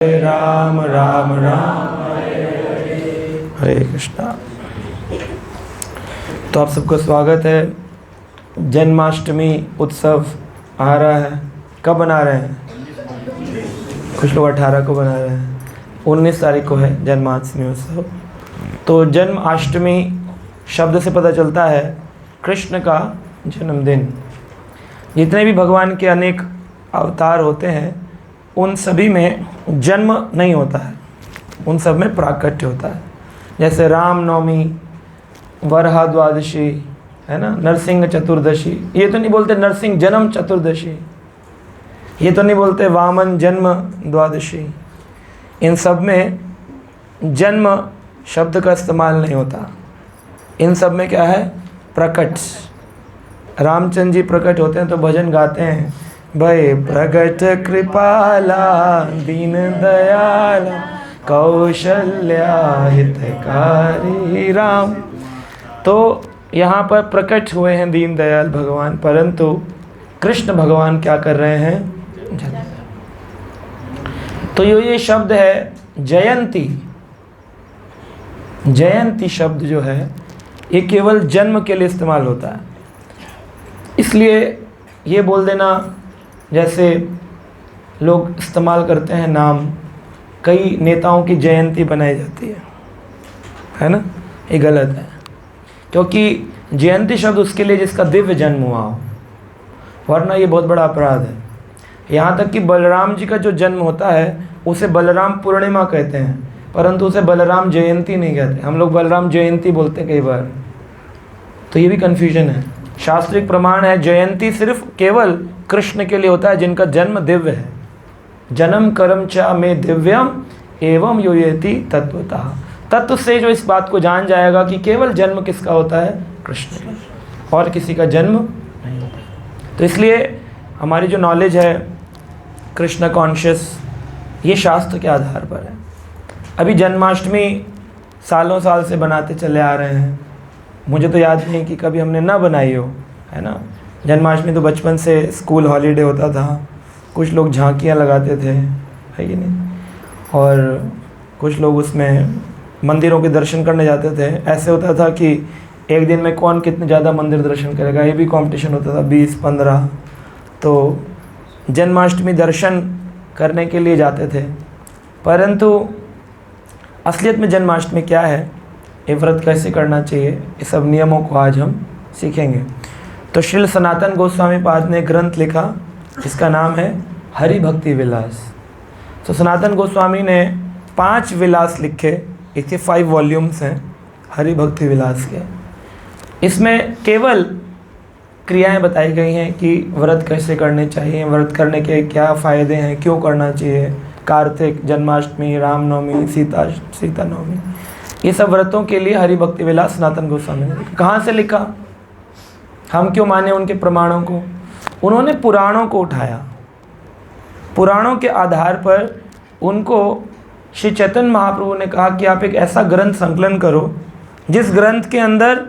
राम राम राम हरे कृष्णा। तो आप सबको स्वागत है। जन्माष्टमी उत्सव आ रहा है। कब बना रहे हैं? कुछ लोग 18 को बना रहे हैं, 19 तारीख को है जन्माष्टमी उत्सव। तो जन्माष्टमी शब्द से पता चलता है कृष्ण का जन्मदिन। जितने भी भगवान के अनेक अवतार होते हैं उन सभी में जन्म नहीं होता है, उन सब में प्राकट्य होता है। जैसे राम नवमी, वरहा द्वादशी है ना, नरसिंह चतुर्दशी। ये तो नहीं बोलते नरसिंह जन्म चतुर्दशी, ये तो नहीं बोलते वामन जन्म द्वादशी। इन सब में जन्म शब्द का इस्तेमाल नहीं होता। इन सब में क्या है? प्रकट। रामचंद्र जी प्रकट होते हैं तो भजन गाते हैं, भय प्रगट कृपाला दीन दयाला कौशल्या हितकारी राम। तो यहाँ पर प्रकट हुए हैं दीन दयाल भगवान, परंतु कृष्ण भगवान क्या कर रहे हैं? तो ये शब्द है जयंती। जयंती शब्द जो है ये केवल जन्म के लिए इस्तेमाल होता है। इसलिए ये बोल देना, जैसे लोग इस्तेमाल करते हैं नाम, कई नेताओं की जयंती बनाई जाती है ना, ये गलत है। क्योंकि जयंती शब्द उसके लिए जिसका दिव्य जन्म हुआ हो, वरना ये बहुत बड़ा अपराध है। यहाँ तक कि बलराम जी का जो जन्म होता है उसे बलराम पूर्णिमा कहते हैं, परंतु उसे बलराम जयंती नहीं कहते। हम लोग बलराम जयंती बोलते हैं कई बार, तो ये भी कन्फ्यूजन है। शास्त्रिक प्रमाण है जयंती सिर्फ केवल कृष्ण के लिए होता है जिनका जन्म दिव्य है। जन्म कर्म च में दिव्यम एवं योयति तत्वतः। तत्व से जो इस बात को जान जाएगा कि केवल जन्म किसका होता है? कृष्ण का, और किसी का जन्म नहीं होता। तो इसलिए हमारी जो नॉलेज है कृष्ण कॉन्शियस, ये शास्त्र के आधार पर है। अभी जन्माष्टमी सालों साल से बनाते चले आ रहे हैं। मुझे तो याद नहीं कि कभी हमने ना बनाई हो, है ना। जन्माष्टमी तो बचपन से स्कूल हॉलीडे होता था, कुछ लोग झांकियाँ लगाते थे, है कि नहीं, और कुछ लोग उसमें मंदिरों के दर्शन करने जाते थे। ऐसे होता था कि एक दिन में कौन कितने ज़्यादा मंदिर दर्शन करेगा, ये भी कंपटीशन होता था, 20-15। तो जन्माष्टमी दर्शन करने के लिए जाते थे। परंतु असलियत में जन्माष्टमी क्या है, ये व्रत कैसे करना चाहिए, ये सब नियमों को आज हम सीखेंगे। तो श्रील सनातन गोस्वामी पाद ने ग्रंथ लिखा जिसका नाम है हरि भक्ति विलास। तो सनातन गोस्वामी ने 5 विलास लिखे, इसके 5 वॉल्यूम्स हैं हरि भक्ति विलास के। इसमें केवल क्रियाएं बताई गई हैं कि व्रत कैसे करने चाहिए, व्रत करने के क्या फ़ायदे हैं, क्यों करना चाहिए। कार्तिक, जन्माष्टमी, रामनवमी, सीता नवमी, ये सब व्रतों के लिए हरि भक्ति विलास सनातन गोस्वामी ने लिखा। कहाँ से लिखा? हम क्यों माने उनके प्रमाणों को? उन्होंने पुराणों को उठाया, पुराणों के आधार पर उनको श्री चैतन्य महाप्रभु ने कहा कि आप एक ऐसा ग्रंथ संकलन करो जिस ग्रंथ के अंदर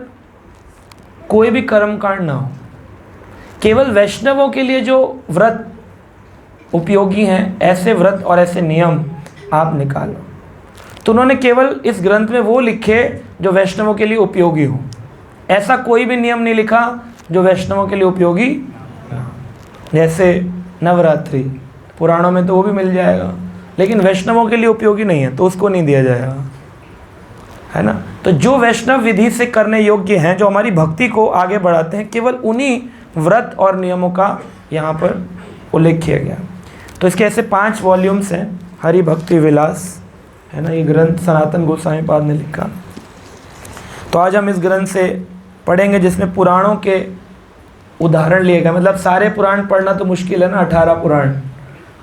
कोई भी कर्मकांड ना हो, केवल वैष्णवों के लिए जो व्रत उपयोगी हैं ऐसे व्रत और ऐसे नियम आप निकालो। तो उन्होंने केवल इस ग्रंथ में वो लिखे जो वैष्णवों के लिए उपयोगी हो। ऐसा कोई भी नियम नहीं लिखा जो वैष्णवों के लिए उपयोगी। जैसे नवरात्रि, पुराणों में तो वो भी मिल जाएगा, लेकिन वैष्णवों के लिए उपयोगी नहीं है तो उसको नहीं दिया जाएगा, है ना। तो जो वैष्णव विधि से करने योग्य हैं, जो हमारी भक्ति को आगे बढ़ाते हैं, केवल उन्हीं व्रत और नियमों का यहाँ पर उल्लेख किया गया। तो इसके ऐसे 5 वॉल्यूम्स हैं हरि भक्ति विलास, है ना। ये ग्रंथ सनातन गोस्वामी पाद ने लिखा। तो आज हम इस ग्रंथ से पढ़ेंगे जिसमें पुराणों के उदाहरण लिए गए। मतलब सारे पुराण पढ़ना तो मुश्किल है ना, 18 पुराण।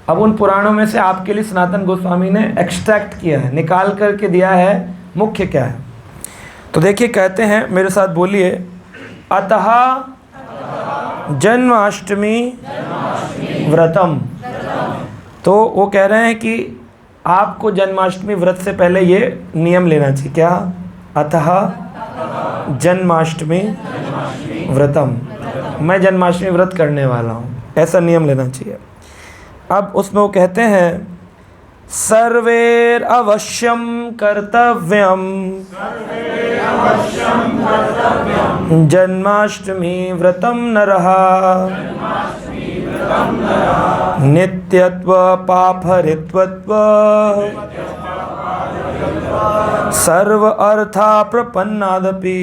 अब उन पुराणों में से आपके लिए सनातन गोस्वामी ने एक्सट्रैक्ट किया है, निकाल करके दिया है मुख्य क्या है। तो देखिए, कहते हैं, मेरे साथ बोलिए, अतः जन्माष्टमी व्रतम। तो वो कह रहे हैं कि आपको जन्माष्टमी व्रत से पहले ये नियम लेना चाहिए। क्या? अतः जन्माष्टमी व्रतम, मैं जन्माष्टमी व्रत करने वाला हूँ, ऐसा नियम लेना चाहिए। अब उसमें वो कहते हैं सर्वैरवश्यं कर्तव्यं जन्माष्टमी व्रतं नरः नित्यत्व पापहरित्वत्व सर्व अर्था प्रपन्नादपि।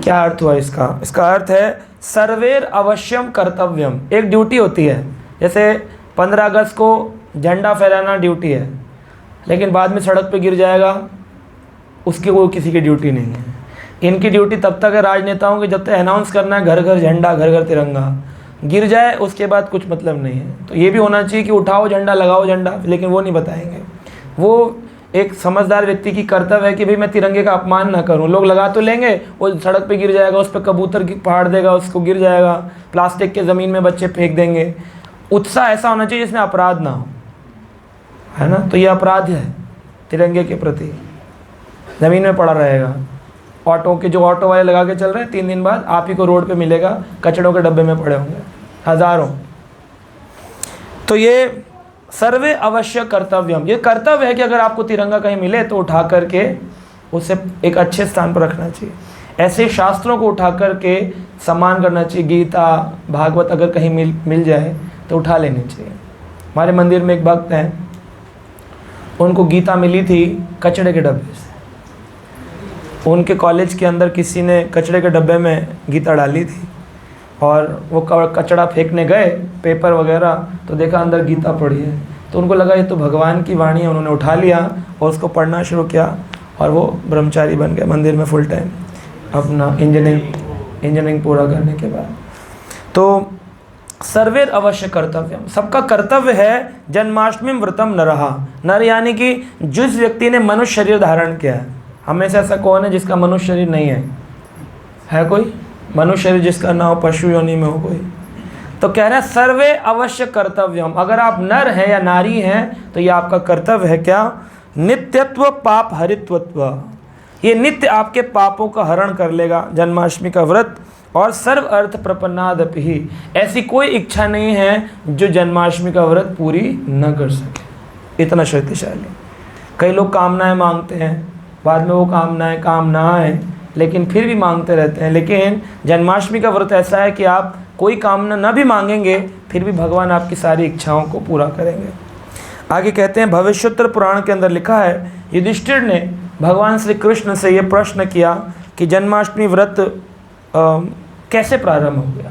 क्या अर्थ हुआ इसका? इसका अर्थ है सर्वेर अवश्यम कर्तव्यम, एक ड्यूटी होती है। जैसे 15 अगस्त को झंडा फहराना ड्यूटी है, लेकिन बाद में सड़क पे गिर जाएगा, उसकी वो किसी की ड्यूटी नहीं है। इनकी ड्यूटी तब तक है राजनेताओं की, जब तक अनाउंस करना है घर घर झंडा, घर घर तिरंगा। गिर जाए उसके बाद कुछ मतलब नहीं है। तो ये भी होना चाहिए कि उठाओ झंडा, लगाओ झंडा, लेकिन वो नहीं बताएंगे। वो एक समझदार व्यक्ति की कर्तव्य है कि भाई मैं तिरंगे का अपमान ना करूं। लोग लगा तो लेंगे, वो सड़क पे गिर जाएगा, उस पर कबूतर की फाड़ देगा, उसको गिर जाएगा, प्लास्टिक के ज़मीन में बच्चे फेंक देंगे। उत्साह ऐसा होना चाहिए जिसमें अपराध ना हो, है ना। तो ये अपराध है तिरंगे के प्रति, ज़मीन में पड़ा रहेगा। ऑटो के जो ऑटो वाले लगा के चल रहे हैं, 3 दिन बाद आप ही को रोड पे मिलेगा, कचड़ों के डब्बे में पड़े होंगे हज़ारों। तो ये सर्वे अवश्य कर्तव्यम, ये कर्तव्य है कि अगर आपको तिरंगा कहीं मिले तो उठा करके उसे एक अच्छे स्थान पर रखना चाहिए। ऐसे शास्त्रों को उठा करके सम्मान करना चाहिए। गीता, भागवत अगर कहीं मिल जाए तो उठा लेनी चाहिए। हमारे मंदिर में एक भक्त हैं, उनको गीता मिली थी कचड़े के डब्बे से। उनके कॉलेज के अंदर किसी ने कचड़े के डब्बे में गीता डाली थी और वो कचड़ा फेंकने गए, पेपर वगैरह, तो देखा अंदर गीता पड़ी है। तो उनको लगा ये तो भगवान की वाणी है, उन्होंने उठा लिया और उसको पढ़ना शुरू किया और वो ब्रह्मचारी बन गए मंदिर में फुल टाइम अपना इंजीनियरिंग पूरा करने के बाद। तो सर्वेर अवश्य कर्तव्यम, सबका कर्तव्य है जन्माष्टमी व्रतम नरहा। नर यानी कि जिस व्यक्ति ने मनुष्य शरीर धारण किया है। हमें से ऐसा कौन है जिसका मनुष्य शरीर नहीं है? है कोई मनुष्य शरीर जिसका ना हो, पशु योनि में हो कोई? तो कह रहे हैं सर्वे अवश्य कर्तव्यम, अगर आप नर हैं या नारी हैं तो ये आपका कर्तव्य है। क्या? नित्यत्व पाप हरित्वत्व, ये नित्य आपके पापों का हरण कर लेगा जन्माष्टमी का व्रत। और सर्व अर्थ प्रपन्नादपि, ऐसी कोई इच्छा नहीं है जो जन्माष्टमी का व्रत पूरी न कर सके, इतना शक्तिशाली। कई लोग कामनाएं मांगते हैं, बाद में वो कामनाएं काम ना आए, लेकिन फिर भी मांगते रहते हैं। लेकिन जन्माष्टमी का व्रत ऐसा है कि आप कोई कामना न भी मांगेंगे फिर भी भगवान आपकी सारी इच्छाओं को पूरा करेंगे। आगे कहते हैं भविष्योत्तर पुराण के अंदर लिखा है, युधिष्ठिर ने भगवान श्री कृष्ण से ये प्रश्न किया कि जन्माष्टमी व्रत कैसे प्रारंभ हो गया,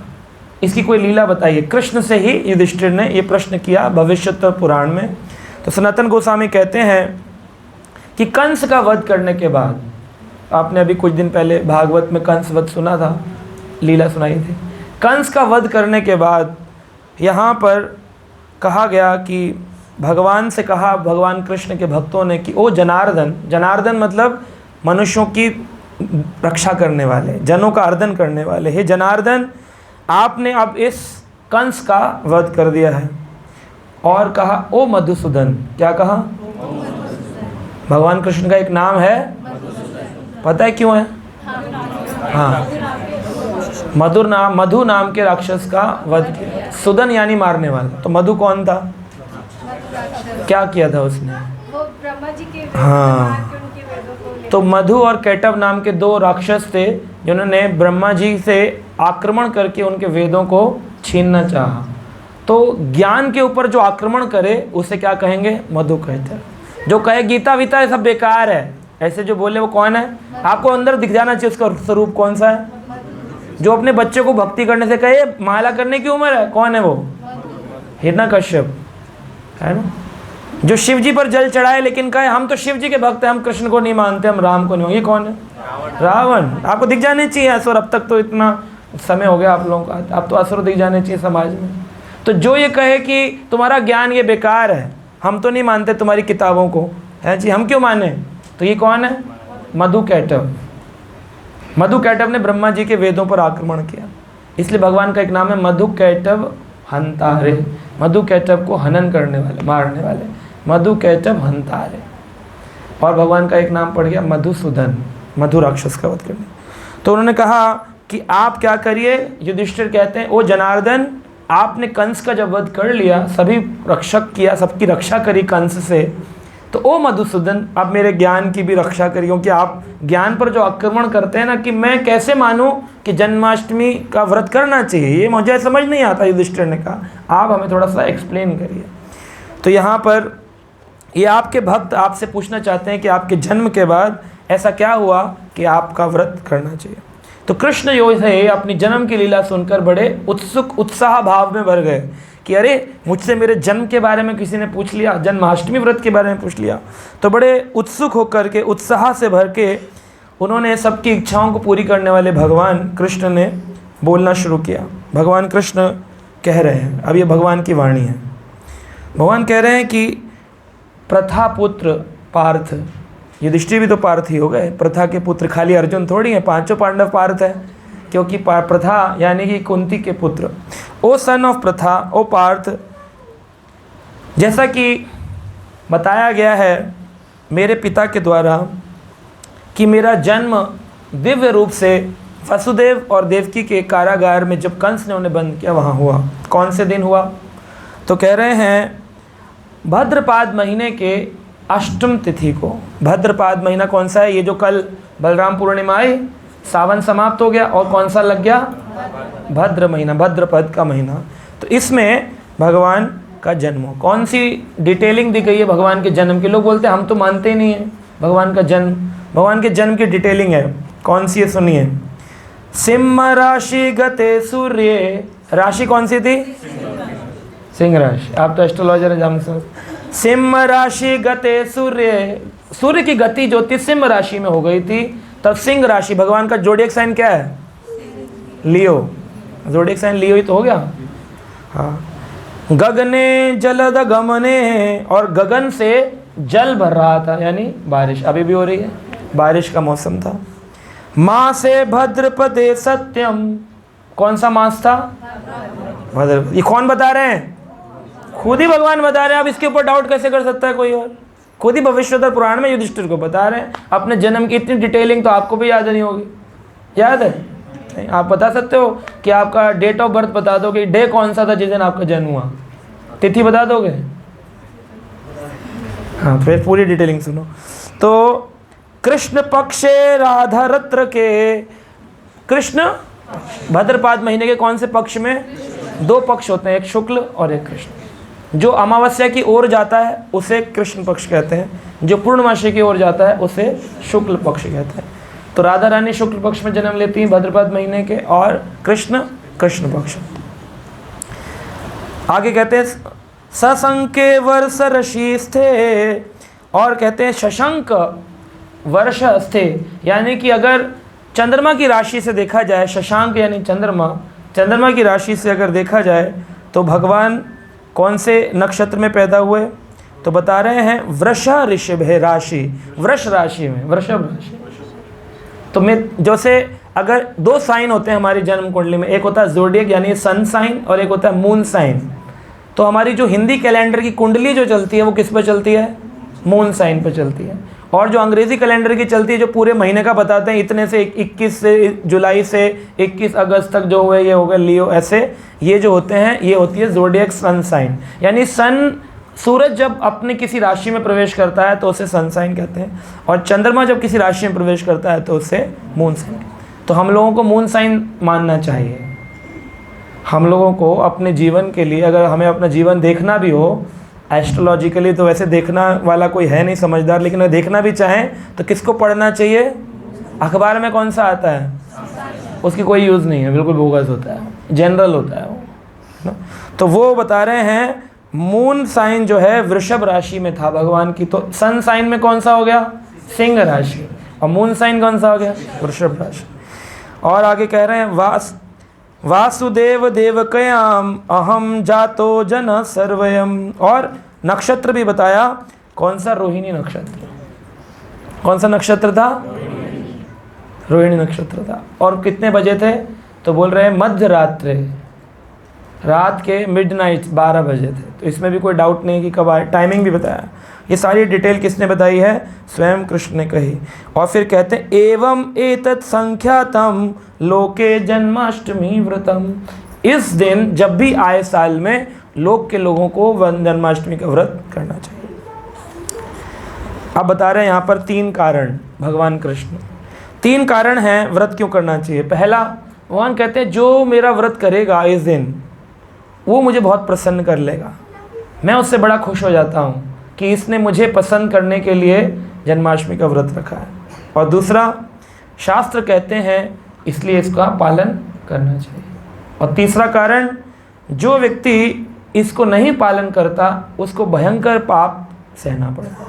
इसकी कोई लीला बताइए। कृष्ण से ही युधिष्ठिर ने ये प्रश्न किया भविष्योत्तर पुराण में। तो सनातन गोस्वामी कहते हैं कि कंस का वध करने के बाद, आपने अभी कुछ दिन पहले भागवत में कंस वध सुना था, लीला सुनाई थी। कंस का वध करने के बाद यहाँ पर कहा गया कि भगवान से कहा, भगवान कृष्ण के भक्तों ने कि ओ जनार्दन, जनार्दन मतलब मनुष्यों की रक्षा करने वाले, जनों का अर्दन करने वाले, हे जनार्दन आपने अब इस कंस का वध कर दिया है। और कहा ओ मधुसूदन, क्या कहा? भगवान कृष्ण का एक नाम है, पता है क्यों है? हाँ, मधु नाम के राक्षस का वध किया। सुदन यानी मारने वाला। तो मधु कौन था? क्या किया था उसने? वो ब्रह्मा जी के हाँ, तो मधु और कैटव नाम के 2 राक्षस थे जिन्होंने ब्रह्मा जी से आक्रमण करके उनके वेदों को छीनना चाहा। तो ज्ञान के ऊपर जो आक्रमण करे उसे क्या कहेंगे? मधु कहते हैं। जो कहे गीता वीता ये सब बेकार है, ऐसे जो बोले वो कौन है? आपको अंदर दिख जाना चाहिए उसका स्वरूप कौन सा है। जो अपने बच्चे को भक्ति करने से कहे माला करने की उम्र है, कौन है वो? हिरण्यकश्यप, है ना। जो शिव जी पर जल चढ़ाए लेकिन कहे हम तो शिव जी के भक्त हैं, हम कृष्ण को नहीं मानते, हम राम को नहीं, ये कौन है? रावण। आपको दिख जाने चाहिए असुर, अब तक तो इतना समय हो गया आप लोगों का, अब तो असुर दिख जाने चाहिए समाज में। तो जो ये कहे कि तुम्हारा ज्ञान ये बेकार है, हम तो नहीं मानते तुम्हारी किताबों को, है जी, हम क्यों माने? तो ये कौन है? मधु कैटव। मधु कैटव ने ब्रह्मा जी के वेदों पर आक्रमण किया, इसलिए भगवान का एक नाम है मधु कैटव हंतारे। मधु कैटव को हनन करने वाले, मारने वाले, मधु कैटव हंतारे। और भगवान का एक नाम पड़ गया मधुसूदन, मधु राक्षस का वध करने। तो उन्होंने कहा कि आप क्या करिए, युधिष्ठिर कहते हैं ओ जनार्दन आपने कंस का जब वध कर लिया, सभी रक्षक किया, सबकी रक्षा करी कंस से, तो ओ मधुसूदन अब मेरे ज्ञान की भी रक्षा करिए, क्योंकि आप ज्ञान पर जो आक्रमण करते हैं ना, कि मैं कैसे मानूं कि जन्माष्टमी का व्रत करना चाहिए, ये मुझे समझ नहीं आता। युधिष्ठिर ने कहा आप हमें थोड़ा सा एक्सप्लेन करिए। तो यहाँ पर ये आपके भक्त आपसे पूछना चाहते हैं कि आपके जन्म के बाद ऐसा क्या हुआ कि आपका व्रत करना चाहिए। तो कृष्ण जो है अपनी जन्म की लीला सुनकर बड़े उत्सुक उत्साह भाव में भर गए कि अरे मुझसे मेरे जन्म के बारे में किसी ने पूछ लिया, जन्माष्टमी व्रत के बारे में पूछ लिया। तो बड़े उत्सुक होकर के, उत्साह से भर के उन्होंने सबकी इच्छाओं को पूरी करने वाले भगवान कृष्ण ने बोलना शुरू किया। भगवान कृष्ण कह रहे हैं, अब ये भगवान की वाणी है। भगवान कह रहे हैं कि प्रथा पुत्र पार्थ, युधिष्ठिर भी तो पार्थ ही हो गए, प्रथा के पुत्र खाली अर्जुन थोड़ी हैं, पांचों पांडव पार्थ है, क्योंकि प्रथा यानी कि कुंती के पुत्र। ओ सन ऑफ प्रथा, ओ पार्थ, जैसा कि बताया गया है मेरे पिता के द्वारा कि मेरा जन्म दिव्य रूप से वसुदेव और देवकी के कारागार में जब कंस ने उन्हें बंद किया वहाँ हुआ। कौन से दिन हुआ? तो कह रहे हैं भद्रपाद महीने के अष्टम तिथि को। भद्रपाद महीना कौन सा है? ये जो कल बलराम पूर्णिमा आई, सावन समाप्त हो गया और कौन सा लग गया? भद्र महीना, भद्रपद का महीना। तो इसमें भगवान का जन्म हो। कौन सी डिटेलिंग दी गई है भगवान के जन्म की? लोग बोलते हैं हम तो मानते ही नहीं हैं भगवान का जन्म। भगवान के जन्म की डिटेलिंग है, कौन सी है सुनिए। सिंह राशि गते सूर्य, राशि कौन सी थी? सिंह राशि। आप तो एस्ट्रोलॉजर हैं, सिंह राशि गते सूर्य, सूर्य की गति जो थी सिंह राशि में हो गई थी, तब सिंह राशि। भगवान का जोडिएक साइन क्या है? लियो। जोडिएक साइन लियो ही तो हो गया। हाँ। गगने जलद गमने, और गगन से जल भर रहा था, यानी बारिश अभी भी हो रही है, बारिश का मौसम था। मासे भद्रपदे सत्यम, कौन सा मास था? भद्रपद। ये कौन बता रहे हैं? खुद ही भगवान बता रहे हैं। अब इसके ऊपर डाउट कैसे कर सकता है कोई और? खुद ही भविष्योत्तर पुराण में युधिष्ठिर को बता रहे हैं। अपने जन्म की इतनी डिटेलिंग तो आपको भी याद नहीं होगी। याद है? नहीं। आप बता सकते हो कि आपका डेट ऑफ बर्थ बता दो कि डे कौन सा था जिस दिन आपका जन्म हुआ, तिथि बता दोगे? हाँ, फिर पूरी डिटेलिंग सुनो। तो कृष्ण पक्षे राधारत्र के, कृष्ण भद्रपाद महीने के कौन से पक्ष में? दो पक्ष होते हैं, एक शुक्ल और एक कृष्ण। जो अमावस्या की ओर जाता है उसे कृष्ण पक्ष कहते हैं, जो पूर्णमासी की ओर जाता है उसे शुक्ल पक्ष कहते हैं। तो राधा रानी शुक्ल पक्ष में जन्म लेती हैं भद्रपद महीने के, और कृष्ण कृष्ण पक्ष। आगे कहते हैं सशंके वर्ष ऋषि स्थे, और कहते हैं शशंक वर्ष स्थे, यानी कि अगर चंद्रमा की राशि से देखा जाए, शशांक यानी चंद्रमा, चंद्रमा की राशि से अगर देखा जाए तो भगवान कौन से नक्षत्र में पैदा हुए? तो बता रहे हैं वृष ऋषभ है राशि, वृष राशि में, वृषभ राशि। तो मैं जैसे अगर दो साइन होते हैं हमारी जन्म कुंडली में, एक होता है जोडिएक यानी सन साइन और एक होता है मून साइन। तो हमारी जो हिंदी कैलेंडर की कुंडली जो चलती है वो किस पर चलती है? मून साइन पर चलती है। और जो अंग्रेज़ी कैलेंडर की चलती है जो पूरे महीने का बताते हैं, इतने से 21 से जुलाई से 21 अगस्त तक जो हुए ये हो गए लियो, ऐसे ये जो होते हैं ये होती है जोडिएक सन साइन। यानी सन, सूरज जब अपने किसी राशि में प्रवेश करता है तो उसे सन साइन कहते हैं, और चंद्रमा जब किसी राशि में प्रवेश करता है तो उसे मून साइन। तो हम लोगों को मून साइन मानना चाहिए। हम लोगों को अपने जीवन के लिए, अगर हमें अपना जीवन देखना भी हो एस्ट्रोलॉजिकली, तो वैसे देखना वाला कोई है नहीं समझदार, लेकिन अगर देखना भी चाहें तो किसको पढ़ना चाहिए? अखबार में कौन सा आता है? उसकी कोई यूज़ नहीं है, बिल्कुल बोगस होता है, जनरल होता है वो। तो वो बता रहे हैं मून साइन जो है वृषभ राशि में था भगवान की, तो सन साइन में कौन सा हो गया? सिंह राशि। और मून साइन कौन सा हो गया? वृषभ राशि। और आगे कह रहे हैं वासुदेव देवकयाम अहम जातो जन सर्वयम, और नक्षत्र भी बताया। कौन सा? रोहिणी नक्षत्र। कौन सा नक्षत्र था? रोहिणी नक्षत्र था। और कितने बजे थे? तो बोल रहे हैं मध्य रात्रि, रात के मिडनाइट 12 बजे थे। तो इसमें भी कोई डाउट नहीं कि कब आए, टाइमिंग भी बताया। ये सारी डिटेल किसने बताई है? स्वयं कृष्ण ने कही। और फिर कहते हैं एवं एतत् संख्यातम लोके जन्माष्टमी व्रतम, इस दिन जब भी आए साल में के लोगों को जन्माष्टमी का व्रत करना चाहिए। अब बता रहे हैं यहाँ पर 3 कारण, भगवान कृष्ण 3 कारण हैं व्रत क्यों करना चाहिए। पहला, भगवान कहते हैं जो मेरा व्रत करेगा इस दिन वो मुझे बहुत प्रसन्न कर लेगा, मैं उससे बड़ा खुश हो जाता हूँ कि इसने मुझे पसंद करने के लिए जन्माष्टमी का व्रत रखा है। और दूसरा, शास्त्र कहते हैं इसलिए इसका पालन करना चाहिए। और तीसरा कारण, जो व्यक्ति इसको नहीं पालन करता उसको भयंकर पाप सहना पड़ेगा।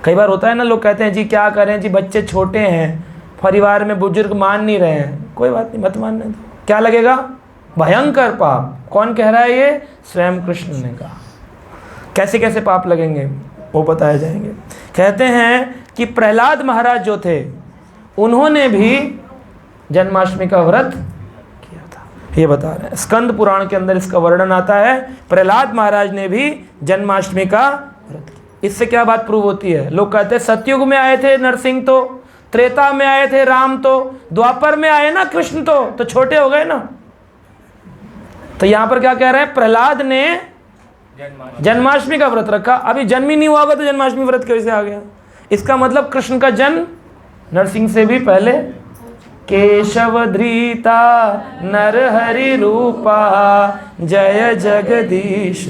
कई बार होता है ना, लोग कहते हैं जी क्या करें जी, बच्चे छोटे हैं, परिवार में बुजुर्ग मान नहीं रहे हैं। कोई बात नहीं, मत मानने दो, क्या लगेगा? भयंकर पाप। कौन कह रहा है ये? स्वयं कृष्ण ने कहा। कैसे कैसे पाप लगेंगे वो बताए जाएंगे। कहते हैं कि प्रहलाद महाराज जो थे उन्होंने भी जन्माष्टमी का व्रत किया था, ये बता रहे हैं। स्कंद पुराण के अंदर इसका वर्णन आता है, प्रहलाद महाराज ने भी जन्माष्टमी का व्रत किया। इससे क्या बात प्रूव होती है? लोग कहते हैं सतयुग में आए थे नरसिंह, तो त्रेता में आए थे राम, तो द्वापर में आए ना कृष्ण, तो छोटे हो गए ना। तो यहां पर क्या कह रहे हैं? प्रहलाद ने जन्माष्टमी का व्रत रखा। अभी जन्म ही नहीं हुआ होगा तो जन्माष्टमी व्रत कैसे आ गया? इसका मतलब कृष्ण का जन्म नरसिंह से भी पहले। केशव धृता नरहरि रूपा जय जगदीश,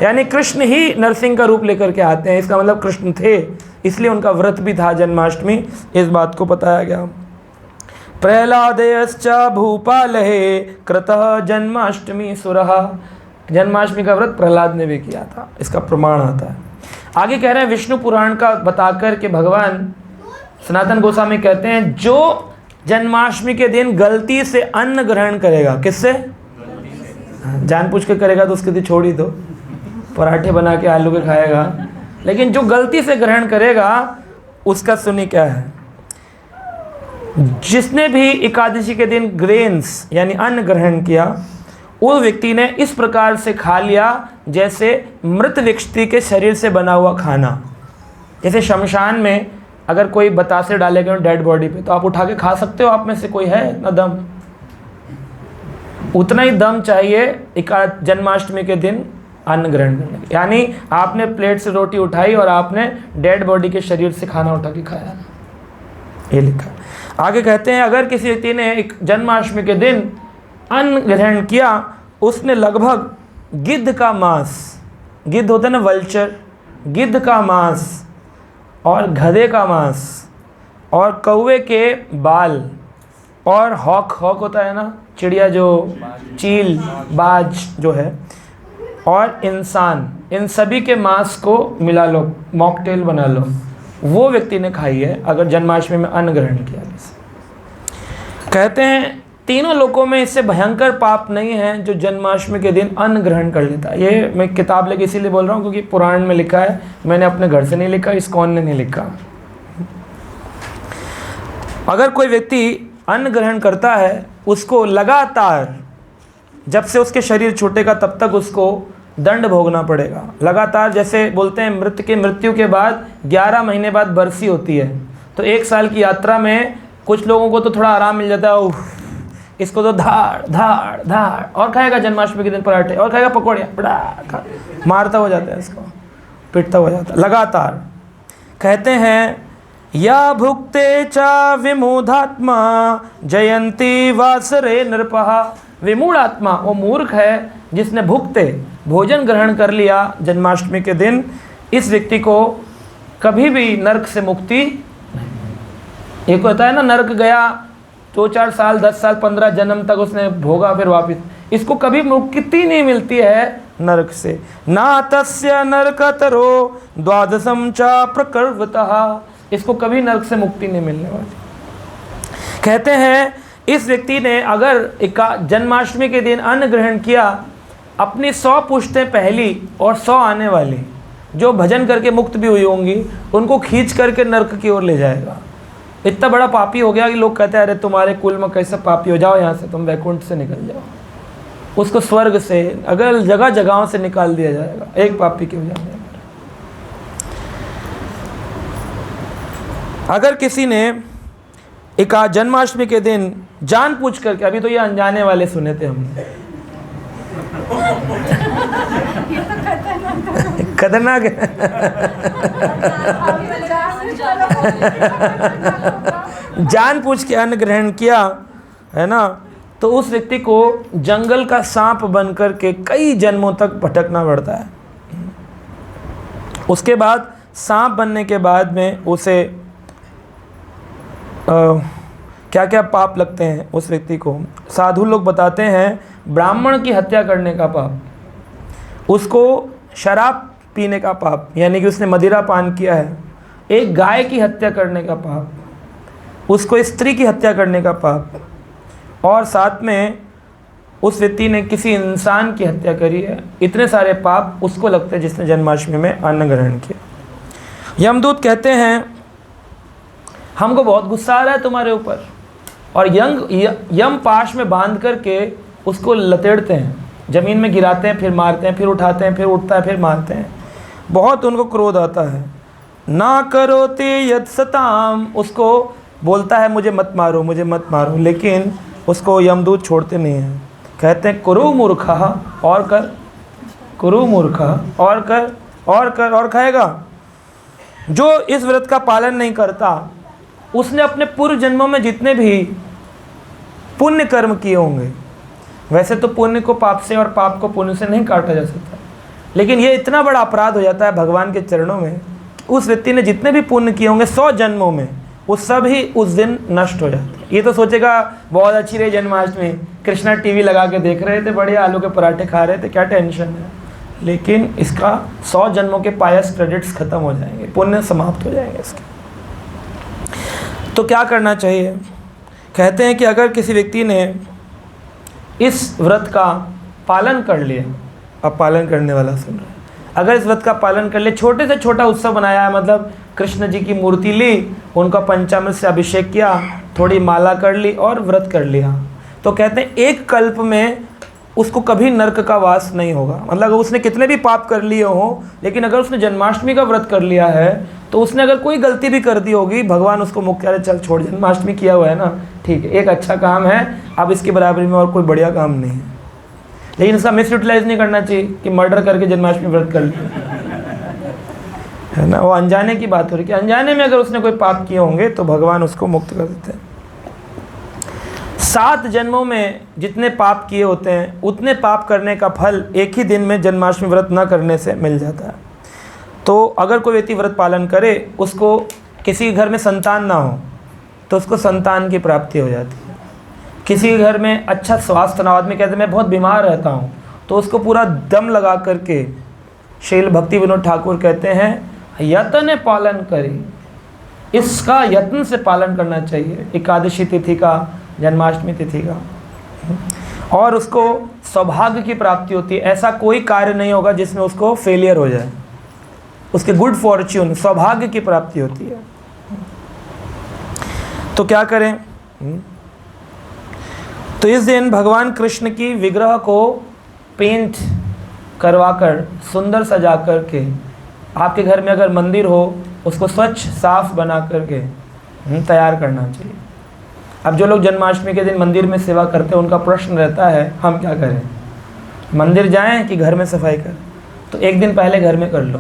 यानी कृष्ण ही नरसिंह का रूप लेकर के आते हैं। इसका मतलब कृष्ण थे, इसलिए उनका व्रत भी था जन्माष्टमी। इस बात को बताया गया। प्रहलादयश्च भूपालहे कृतः जन्माष्टमी सुरः, जन्माष्टमी का व्रत प्रहलाद ने भी किया था, इसका प्रमाण आता है। आगे कह रहे हैं विष्णु पुराण का बताकर के भगवान सनातन गोस्वामी कहते हैं जो जन्माष्टमी के दिन गलती से अन्न ग्रहण करेगा, किससे? जानबूझ के करेगा तो उसके लिए छोड़ ही दो, पराठे बना के आलू के खाएगा। लेकिन जो गलती से ग्रहण करेगा उसका सुनी क्या है? जिसने भी एकादशी के दिन ग्रेन्स यानी अन्न ग्रहण किया, उस व्यक्ति ने इस प्रकार से खा लिया जैसे मृत व्यक्ति के शरीर से बना हुआ खाना। जैसे शमशान में अगर कोई बतासे डालेगा डेड बॉडी पे, तो आप उठा के खा सकते हो? आप में से कोई है इतना दम? उतना ही दम चाहिए जन्माष्टमी के दिन अन्न ग्रहण करने के। यानी आपने प्लेट से रोटी उठाई और आपने डेड बॉडी के शरीर से खाना उठा के खाया, ये लिखा। आगे कहते हैं अगर किसी व्यक्ति ने एक जन्माष्टमी के दिन अन्न ग्रहण किया, उसने लगभग गिद्ध का मांस, गिद्ध होता है ना वल्चर, गिद्ध का मांस और गधे का मांस और कौवे के बाल और हॉक होता है ना चिड़िया, जो चील बाज जो है, और इंसान, इन सभी के मांस को मिला लो, मॉकटेल बना लो, वो व्यक्ति ने खाई है अगर जन्माष्टमी में अन्न ग्रहण किया। कहते हैं तीनों लोकों में इससे भयंकर पाप नहीं है जो जन्माष्टमी के दिन अन्न ग्रहण कर लेता है। ये मैं किताब लेके इसीलिए बोल रहा हूँ क्योंकि पुराण में लिखा है, मैंने अपने घर से नहीं लिखा, इस्कॉन ने नहीं लिखा। अगर कोई व्यक्ति अन्न ग्रहण करता है, उसको लगातार जब से उसके शरीर छूटेगा तब तक उसको दंड भोगना पड़ेगा। लगातार, जैसे बोलते हैं मृत्यु के बाद 11 महीने बाद बरसी होती है, तो 1 साल की यात्रा में कुछ लोगों को तो थोड़ा आराम मिल जाता है, इसको तो धाड़ धाड़ धाड़, और खाएगा जन्माष्टमी के दिन पराठे, और खाएगा पकौड़ियाँ, बड़ा मारता हो जाता है, इसको पिटता हो जाता है लगातार। कहते हैं या भुक्ते चा विमूढ़ात्मा जयंती वासरे नृपहा, विमूढ़ आत्मा वो मूर्ख है जिसने भुक्ते भोजन ग्रहण कर लिया जन्माष्टमी के दिन, इस व्यक्ति को कभी भी नरक से मुक्ति नहीं। एक होता है ना नरक गया 2-4 साल 10 साल 15 जन्म तक उसने भोगा, फिर वापिस, इसको कभी मुक्ति नहीं मिलती है नरक से। ना तस्य नरकतरो द्वादशम चा प्रकृतः, इसको कभी नरक से मुक्ति नहीं मिलने वाली। कहते हैं इस व्यक्ति ने अगर जन्माष्टमी के दिन अन्न ग्रहण किया, अपनी 100 पुश्तें पहली और 100 आने वाली जो भजन करके मुक्त भी हुई होंगी, उनको खींच करके नरक की ओर ले जाएगा। इतना बड़ा पापी हो गया कि लोग कहते हैं अरे तुम्हारे कुल में कैसा पापी हो, जाओ यहाँ से, तुम वैकुंठ से निकल जाओ। उसको स्वर्ग से अगर जगह जगहों से निकाल दिया जाएगा एक पापी के हो जाने पर। अगर किसी ने जन्माष्टमी के दिन जानबूझ करके, अभी तो ये अनजाने वाले सुने थे हमने, खतरनाक है। जानबूझ के अन्न ग्रहण किया है ना, तो उस व्यक्ति को जंगल का सांप बनकर के कई जन्मों तक भटकना पड़ता है। उसके बाद सांप बनने के बाद में उसे क्या क्या पाप लगते हैं उस व्यक्ति को। साधु लोग बताते हैं ब्राह्मण की हत्या करने का पाप, उसको शराब पीने का पाप यानी कि उसने मदिरा पान किया है, एक गाय की हत्या करने का पाप, उसको स्त्री की हत्या करने का पाप, और साथ में उस व्यक्ति ने किसी इंसान की हत्या करी है। इतने सारे पाप उसको लगते हैं जिसने जन्माष्टमी में अन्न ग्रहण किया। यमदूत कहते हैं हमको बहुत गुस्सा आ रहा है तुम्हारे ऊपर, और यम पाश में बांध करके उसको लतेड़ते हैं, ज़मीन में गिराते हैं, फिर मारते हैं, फिर उठाते हैं, फिर उठता है, फिर मारते हैं। बहुत उनको क्रोध आता है। ना करो ते यद सताम, उसको बोलता है मुझे मत मारो, मुझे मत मारो, लेकिन उसको यमदूत छोड़ते नहीं हैं। कहते हैं कुरु मूर्खा, और कर, कुरु मूर्खा, और कर, और कर, और खाएगा। जो इस व्रत का पालन नहीं करता उसने अपने पूर्व जन्मों में जितने भी पुण्य कर्म किए होंगे, वैसे तो पुण्य को पाप से और पाप को पुण्य से नहीं काटा जा सकता, लेकिन ये इतना बड़ा अपराध हो जाता है भगवान के चरणों में, उस व्यक्ति ने जितने भी पुण्य किए होंगे 100 जन्मों में, वो सब ही उस दिन नष्ट हो जाते हैं। ये तो सोचेगा बहुत अच्छी रही जन्माष्टमी, कृष्णा टीवी लगा के देख रहे थे, बढ़िया आलू के पराठे खा रहे थे, क्या टेंशन है, लेकिन इसका 100 जन्मों के पायस क्रेडिट्स खत्म हो जाएंगे, पुण्य समाप्त हो जाएंगे इसके। तो क्या करना चाहिए? कहते हैं कि अगर किसी व्यक्ति ने इस व्रत का पालन कर लिया, अब पालन करने वाला सुन रहे हैं, अगर इस व्रत का पालन कर ले, छोटे से छोटा उत्सव बनाया है, मतलब कृष्ण जी की मूर्ति ली, उनका पंचामृत से अभिषेक किया, थोड़ी माला कर ली और व्रत कर लिया, तो कहते हैं एक कल्प में उसको कभी नरक का वास नहीं होगा। मतलब अगर उसने कितने भी पाप कर लिए हों, लेकिन अगर उसने जन्माष्टमी का व्रत कर लिया है तो उसने अगर कोई गलती भी कर दी होगी, भगवान उसको मुक्त करे, चल छोड़, जन्माष्टमी किया हुआ है ना, ठीक है, एक अच्छा काम है, अब इसकी बराबरी में और कोई बढ़िया काम नहीं है। लेकिन इसका मिस यूटिलाइज नहीं करना चाहिए कि मर्डर करके जन्माष्टमी व्रत कर लिया, है ना, वो अनजाने की बात हो रही है कि अनजाने में अगर उसने कोई पाप किए होंगे तो भगवान उसको मुक्त कर देते हैं। 7 जन्मों में जितने पाप किए होते हैं उतने पाप करने का फल एक ही दिन में जन्माष्टमी व्रत न करने से मिल जाता है। तो अगर कोई व्यक्ति व्रत पालन करे, उसको किसी घर में संतान ना हो तो उसको संतान की प्राप्ति हो जाती है। किसी घर में अच्छा स्वास्थ्य ना, आदमी कहते हैं मैं बहुत बीमार रहता हूँ, तो उसको पूरा दम लगा करके श्रील भक्ति विनोद ठाकुर कहते हैं यत्न पालन करें, इसका यत्न से पालन करना चाहिए, एकादशी तिथि का, जन्माष्टमी तिथि का, और उसको सौभाग्य की प्राप्ति होती है। ऐसा कोई कार्य नहीं होगा जिसमें उसको फेलियर हो जाए, उसके गुड फॉर्च्यून, सौभाग्य की प्राप्ति होती है। तो क्या करें? तो इस दिन भगवान कृष्ण की विग्रह को पेंट करवाकर, सुंदर सजा करके, आपके घर में अगर मंदिर हो उसको स्वच्छ साफ बना करके तैयार करना चाहिए। अब जो लोग जन्माष्टमी के दिन मंदिर में सेवा करते हैं उनका प्रश्न रहता है हम क्या करें, मंदिर जाएं कि घर में सफाई करें? तो एक दिन पहले घर में कर लो,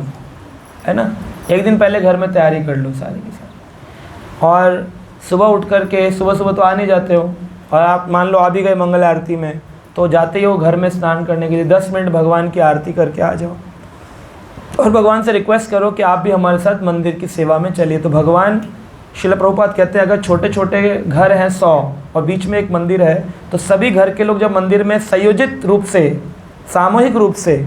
है ना, एक दिन पहले घर में तैयारी कर लो सारी की सारी। और सुबह उठ करके, सुबह सुबह तो आ नहीं जाते हो, और आप मान लो आ भी गए मंगल आरती में, तो जाते ही हो घर में स्नान करने के लिए 10 मिनट भगवान की आरती करके आ जाओ, और भगवान से रिक्वेस्ट करो कि आप भी हमारे साथ मंदिर की सेवा में चलिए। तो भगवान श्रील प्रभुपाद कहते हैं अगर छोटे छोटे घर हैं 100 और बीच में एक मंदिर है, तो सभी घर के लोग जब मंदिर में संयोजित रूप से, सामूहिक रूप से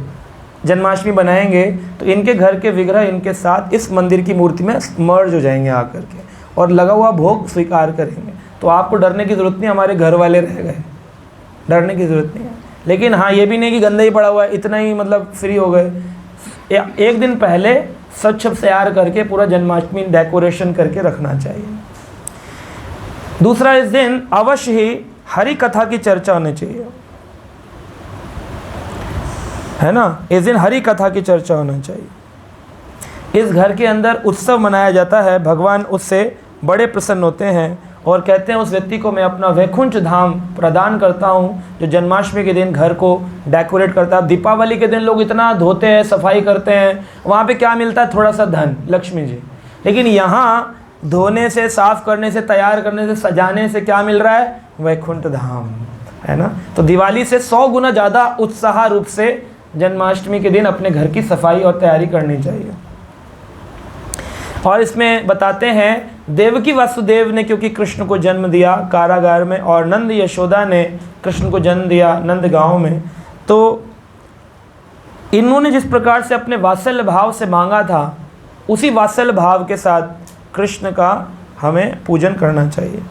जन्माष्टमी बनाएंगे तो इनके घर के विग्रह इनके साथ इस मंदिर की मूर्ति में मर्ज हो जाएंगे आकर के, और लगा हुआ भोग स्वीकार करेंगे। तो आपको डरने की ज़रूरत नहीं, हमारे घर वाले रह गए, डरने की ज़रूरत नहीं है। लेकिन हाँ, ये भी नहीं कि गंदा ही पड़ा हुआ है, इतना ही मतलब फ्री हो गए। एक दिन पहले स्वच्छ तैयार करके पूरा जन्माष्टमी डेकोरेशन करके रखना चाहिए। दूसरा, इस दिन अवश्य ही हरि कथा की चर्चा होनी चाहिए, है ना, इस दिन हरि कथा की चर्चा होना चाहिए। इस घर के अंदर उत्सव मनाया जाता है, भगवान उससे बड़े प्रसन्न होते हैं और कहते हैं उस व्यक्ति को मैं अपना वैकुंठ धाम प्रदान करता हूँ, जो जन्माष्टमी के दिन घर को डेकोरेट करता है। दीपावली के दिन लोग इतना धोते हैं, सफाई करते हैं, वहाँ पे क्या मिलता है? थोड़ा सा धन, लक्ष्मी जी। लेकिन यहाँ धोने से, साफ करने से, तैयार करने से, सजाने से क्या मिल रहा है? वैकुंठ धाम, है ना। तो दिवाली से 100 गुना ज़्यादा उत्साह रूप से जन्माष्टमी के दिन अपने घर की सफाई और तैयारी करनी चाहिए। और इसमें बताते हैं देवकी वासुदेव ने क्योंकि कृष्ण को जन्म दिया कारागार में, और नंद यशोदा ने कृष्ण को जन्म दिया नंद गांव में, तो इन्होंने जिस प्रकार से अपने वात्सल्य भाव से मांगा था, उसी वात्सल्य भाव के साथ कृष्ण का हमें पूजन करना चाहिए।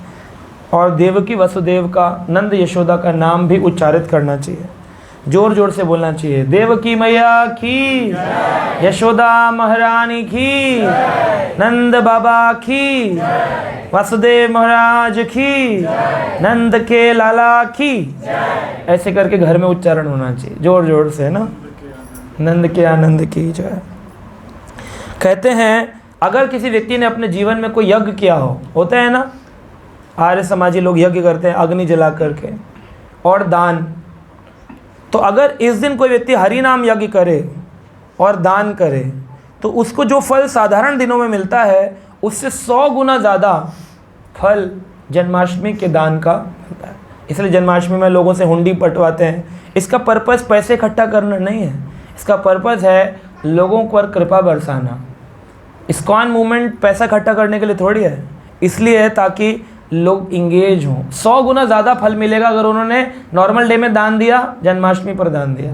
और देवकी वसुदेव का, नंद यशोदा का नाम भी उच्चारित करना चाहिए, जोर जोर से बोलना चाहिए। देवकी मैया की, यशोदा महारानी की, नंद बाबा की, वासुदेव महाराज की, नंद के लाला की, ऐसे करके घर में उच्चारण होना चाहिए जोर जोर से, ना। नंद के आनंद की जय। कहते हैं अगर किसी व्यक्ति ने अपने जीवन में कोई यज्ञ किया हो, होता है ना, आर्य समाजी लोग यज्ञ करते हैं अग्नि जला करके, और दान, तो अगर इस दिन कोई व्यक्ति हरि नाम यज्ञ करे और दान करे, तो उसको जो फल साधारण दिनों में मिलता है उससे 100 गुना ज़्यादा फल जन्माष्टमी के दान का मिलता है। इसलिए जन्माष्टमी में लोगों से हुंडी पटवाते हैं। इसका पर्पज़ पैसे इकट्ठा करना नहीं है, इसका पर्पज़ है लोगों पर कृपा बरसाना। इस्कॉन मूवमेंट पैसा इकट्ठा करने के लिए थोड़ी है, इसलिए है ताकि लोग इंगेज हों। 100 गुना ज़्यादा फल मिलेगा अगर उन्होंने नॉर्मल डे में दान दिया, जन्माष्टमी पर दान दिया,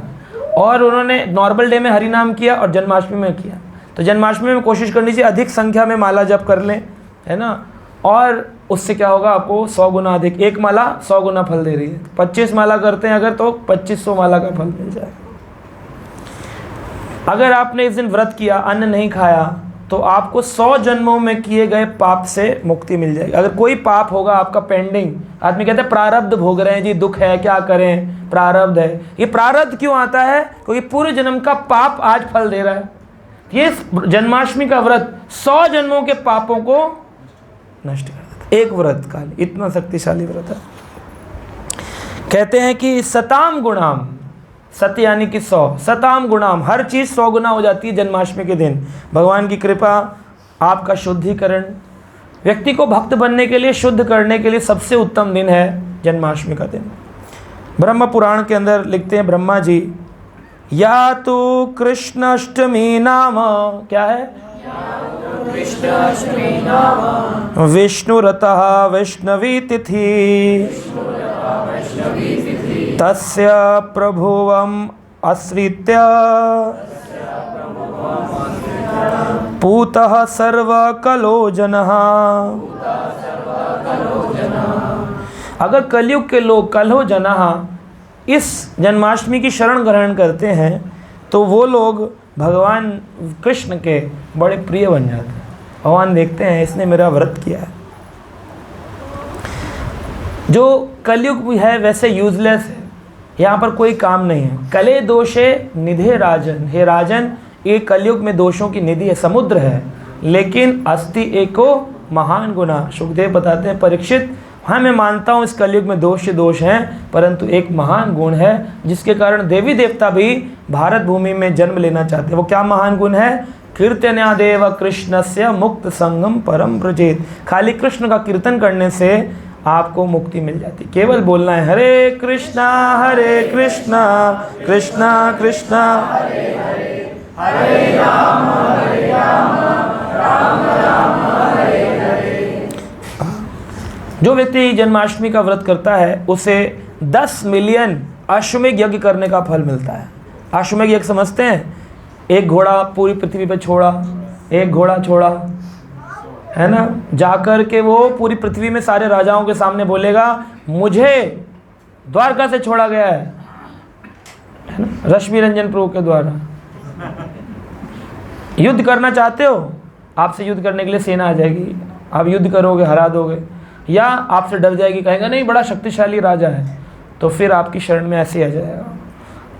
और उन्होंने नॉर्मल डे में हरि नाम किया और जन्माष्टमी में किया। तो जन्माष्टमी में कोशिश करनी चाहिए अधिक संख्या में माला जप कर लें, है ना, और उससे क्या होगा, आपको 100 गुना अधिक, एक माला 100 गुना फल दे रही है। 25 माला करते हैं अगर, तो 2500 माला का फल मिल जाएगा। अगर आपने इस दिन व्रत किया, अन्न नहीं खाया, तो आपको 100 जन्मों में किए गए पाप से मुक्ति मिल जाएगी। अगर कोई पाप होगा आपका पेंडिंग, आदमी कहते हैं प्रारब्ध भोग रहे हैं जी, दुख है, क्या करें, प्रारब्ध है। ये प्रारब्ध क्यों आता है? क्योंकि पूरे जन्म का पाप आज फल दे रहा है। ये जन्माष्टमी का व्रत 100 जन्मों के पापों को नष्ट कर देता है, एक व्रत का, इतना शक्तिशाली व्रत है। कहते हैं कि सताम गुणाम, सत्य यानी कि 100, सताम गुणाम, हर चीज़ 100 गुना हो जाती है जन्माष्टमी के दिन। भगवान की कृपा, आपका शुद्धिकरण, व्यक्ति को भक्त बनने के लिए, शुद्ध करने के लिए सबसे उत्तम दिन है जन्माष्टमी का दिन। ब्रह्म पुराण के अंदर लिखते हैं ब्रह्मा जी, या तो कृष्णाष्टमी नाम, क्या है? विष्णुरतः वैष्णवी तिथि, तस्य प्रभुवम आश्रित्य पूतः सर्वकलो जनः। अगर कलयुग के लोग, कलो जनः, इस जन्माष्टमी की शरण ग्रहण करते हैं तो वो लोग भगवान कृष्ण के बड़े प्रिय बन जाते हैं। भगवान देखते हैं इसने मेरा व्रत किया है। जो कलयुग है वैसे यूजलेस है, यहाँ पर कोई काम नहीं है। कले दोषे निधे राजन, हे राजन, ये कलयुग में दोषों की निधि है, समुद्र है, लेकिन अस्ति एको महान गुना। सुखदेव बताते हैं परीक्षित, हाँ मैं मानता हूँ इस कलयुग में दोष हैं, परंतु एक महान गुण है जिसके कारण देवी देवता भी भारत भूमि में जन्म लेना चाहते हैं। वो क्या महान गुण है? कीर्तन्यादेव कृष्णस्य मुक्त संगम परम व्रजेत। खाली कृष्ण का कीर्तन करने से आपको मुक्ति मिल जाती। केवल बोलना है हरे कृष्णा कृष्णा कृष्णा हरे हरे, हरे राम राम राम हरे हरे। जो व्यक्ति जन्माष्टमी का व्रत करता है उसे 10 मिलियन अश्वमेध यज्ञ करने का फल मिलता है। अश्वमेध यज्ञ समझते हैं? एक घोड़ा पूरी पृथ्वी पे छोड़ा, एक घोड़ा छोड़ा, है ना, जाकर के वो पूरी पृथ्वी में सारे राजाओं के सामने बोलेगा मुझे द्वारका से छोड़ा गया है ना, रश्मि रंजन प्रभु के द्वारा। युद्ध करना चाहते हो, आपसे युद्ध करने के लिए सेना आ जाएगी, आप युद्ध करोगे, हरा दोगे, या आपसे डर जाएगी, कहेगा नहीं बड़ा शक्तिशाली राजा है, तो फिर आपकी शरण में ऐसे आ जाएगा।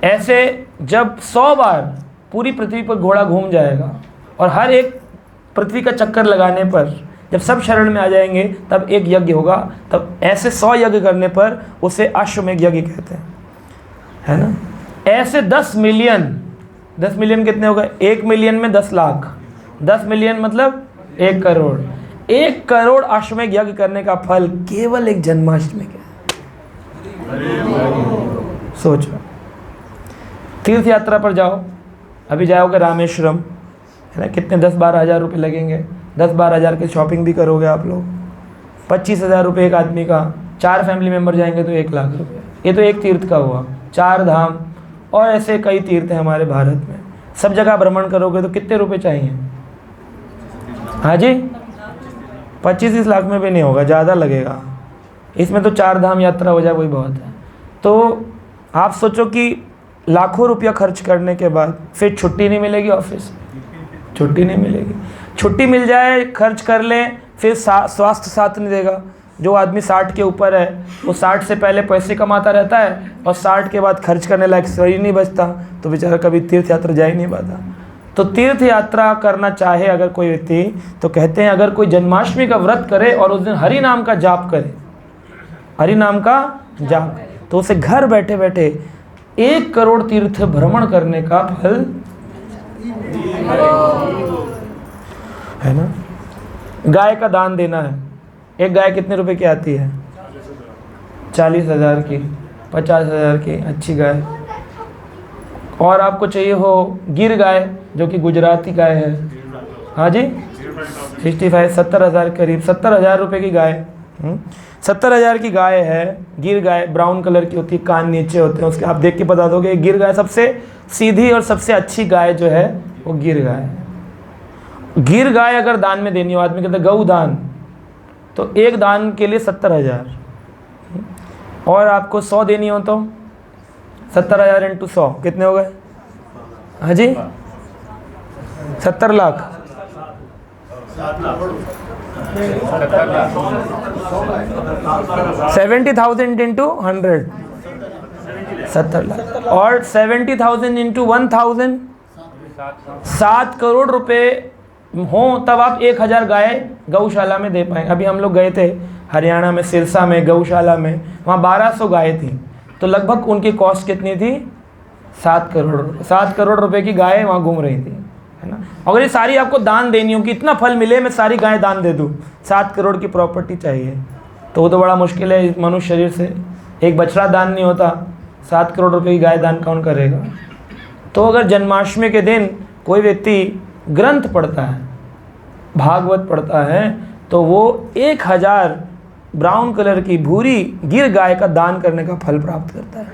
ऐसे जब 100 बार पूरी पृथ्वी पर घोड़ा घूम जाएगा और हर एक पृथ्वी का चक्कर लगाने पर जब सब शरण में आ जाएंगे तब एक यज्ञ होगा। तब ऐसे 100 यज्ञ करने पर उसे अश्वमेध यज्ञ कहते हैं, है ना। ऐसे 10 मिलियन, 10 मिलियन कितने हो गए? 1 मिलियन में 10 लाख, 10 मिलियन मतलब 1 करोड़। 1 करोड़ अश्वमेध यज्ञ करने का फल केवल एक जन्माष्टमी का। सोचो, तीर्थ यात्रा पर जाओ, अभी जाओगे रामेश्वरम, है ना, कितने 10-12 हज़ार रुपये लगेंगे। 10-12 हज़ार के शॉपिंग भी करोगे आप लोग। 25,000 रुपये एक आदमी का, 4 फैमिली मेम्बर जाएंगे तो 1 लाख रुपये। ये तो एक तीर्थ का हुआ। 4 धाम और ऐसे कई तीर्थ हैं हमारे भारत में, सब जगह भ्रमण करोगे तो कितने रुपए चाहिए? हाँ जी, 25-30 लाख में भी नहीं होगा, ज़्यादा लगेगा। इसमें तो 4 धाम यात्रा हो जाए वही बहुत है। तो आप सोचो कि लाखों रुपया खर्च करने के बाद फिर छुट्टी नहीं मिलेगी, ऑफिस छुट्टी नहीं मिलेगी। छुट्टी मिल जाए, खर्च कर लें, फिर स्वास्थ्य साथ नहीं देगा। जो आदमी 60 के ऊपर है वो 60 से पहले पैसे कमाता रहता है और 60 के बाद खर्च करने लायक शरीर नहीं बचता, तो बेचारा कभी तीर्थ यात्रा जा ही नहीं पाता। तो तीर्थ यात्रा करना चाहे अगर कोई व्यक्ति, तो कहते हैं अगर कोई जन्माष्टमी का व्रत करे और उस दिन हरि नाम का जाप करे, हरि नाम का जाप, तो उसे घर बैठे बैठे 1 करोड़ तीर्थ भ्रमण करने का फल है ना। गाय का दान देना है। एक गाय कितने रुपए की आती है? 40,000 की, 50,000 की, अच्छी गाय। और आपको चाहिए हो गिर गाय, जो कि गुजराती गाय है। हाँ जी, 65, 70,000 करीब, 70,000 रुपये की गाय। 70,000 की गाय है, गिर गाय, ब्राउन कलर की होती है, कान नीचे होते हैं उसके, आप देख के बता दोगे गिर गाय। सबसे सीधी और सबसे अच्छी गाय जो है वो गिर गाय है। गिर गाय अगर दान में देनी हो, आदमी कहते हैं गऊ दान, तो एक दान के लिए 70,000, और आपको 100 देनी हो तो 70,000 × 100 कितने हो गए? हाँ जी, 70 लाख। 70,000 × 100, 70 लाख। और 70,000 × 1,000, 7 करोड़ रुपए हो तब आप 1,000 गाय गौशाला में दे पाएंगे। अभी हम लोग गए थे हरियाणा में, सिरसा में, गौशाला में, वहाँ 1200 गाय थी, तो लगभग उनकी कॉस्ट कितनी थी? 7 करोड़। 7 करोड़ रुपए की गाय वहाँ घूम रही थी, है ना। अगर ये सारी आपको दान देनी हो कि इतना फल मिले, मैं सारी गाय दान दे दूँ, 7 करोड़ की प्रॉपर्टी चाहिए, तो वो तो बड़ा मुश्किल है। मनुष्य शरीर से एक बछड़ा दान नहीं होता, 7 करोड़ रुपए की गाय दान कौन करेगा? तो अगर जन्माष्टमी के दिन कोई व्यक्ति ग्रंथ पढ़ता है, भागवत पढ़ता है, तो वो 1,000 ब्राउन कलर की भूरी गिर गाय का दान करने का फल प्राप्त करता है।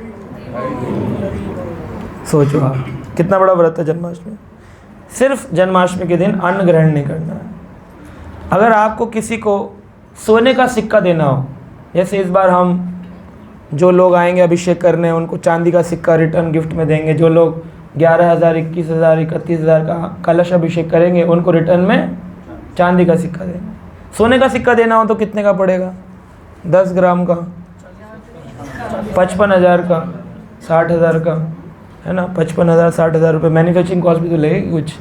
सोचो आप, कितना बड़ा व्रत है जन्माष्टमी। सिर्फ जन्माष्टमी के दिन अन्न ग्रहण नहीं करना है। अगर आपको किसी को सोने का सिक्का देना हो, जैसे इस बार हम जो लोग आएंगे अभिषेक करने, उनको चांदी का सिक्का रिटर्न गिफ्ट में देंगे। जो लोग 11,000, 21,000, 31,000 का कलश अभिषेक करेंगे, उनको रिटर्न में चांदी का सिक्का देंगे। सोने का सिक्का देना हो तो कितने का पड़ेगा? 10 ग्राम का, 55,000 का, 60,000 का, है ना। 55,000, 60,000 रुपये मैन्युफैक्चरिंग कॉस्ट भी तो लगेगी कुछ,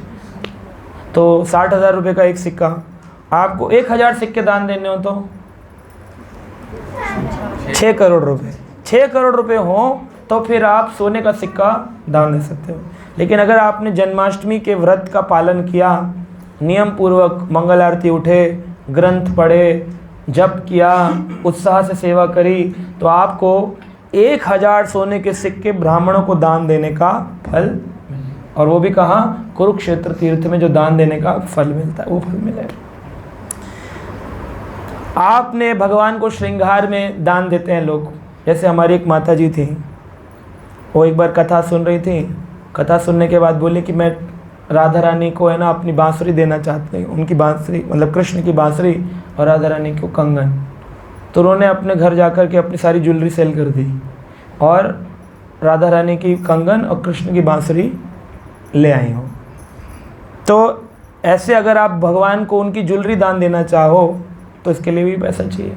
तो 60,000 रुपये का एक सिक्का। आपको 1,000 सिक्के दान देने हो तो 6 करोड़ रुपये। 6 करोड़ रुपये हो तो फिर आप सोने का सिक्का दान दे सकते हो। लेकिन अगर आपने जन्माष्टमी के व्रत का पालन किया, नियम पूर्वक मंगल आरती उठे, ग्रंथ पढ़े, जप किया, उत्साह से सेवा करी, तो आपको 1,000 सोने के सिक्के ब्राह्मणों को दान देने का फल, और वो भी कहाँ? कुरुक्षेत्र तीर्थ में जो दान देने का फल मिलता है, वो फल मिलेगा। आपने भगवान को श्रृंगार में दान देते हैं लोग। जैसे हमारी एक माता जी थी, वो एक बार कथा सुन रही थी, कथा सुनने के बाद बोली कि मैं राधा रानी को, है ना, अपनी बांसुरी देना चाहती हूँ। उनकी बांसुरी मतलब कृष्ण की बांसुरी और राधा रानी को कंगन। तो उन्होंने अपने घर जाकर के अपनी सारी ज्वेलरी सेल कर दी और राधा रानी की कंगन और कृष्ण की बांसुरी ले आई हो। तो ऐसे अगर आप भगवान को उनकी ज्वेलरी दान देना चाहो तो इसके लिए भी पैसा चाहिए।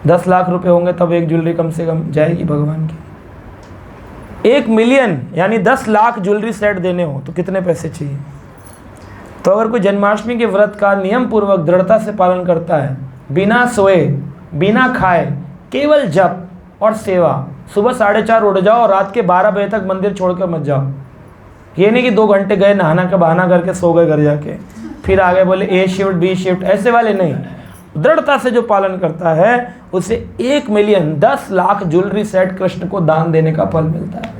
10 लाख रुपए होंगे तब एक ज्वेलरी कम से कम जाएगी भगवान की। 1 मिलियन यानी 10 लाख ज्वेलरी सेट देने हो तो कितने पैसे चाहिए? तो अगर कोई जन्माष्टमी के व्रत का नियम पूर्वक दृढ़ता से पालन करता है, बिना सोए बिना खाए केवल जप और सेवा, सुबह 4:30 उठ जाओ और रात के 12 बजे तक मंदिर छोड़कर मत जाओ। ये नहीं कि 2 घंटे गए नहाना का बहाना करके सो गए घर जाके, फिर आगे बोले ए शिफ्ट बी शिफ्ट, ऐसे वाले नहीं। दृढ़ता से जो पालन करता है उसे 1 million 10 lakh jewellery set Krishna को दान देने का फल मिलता है।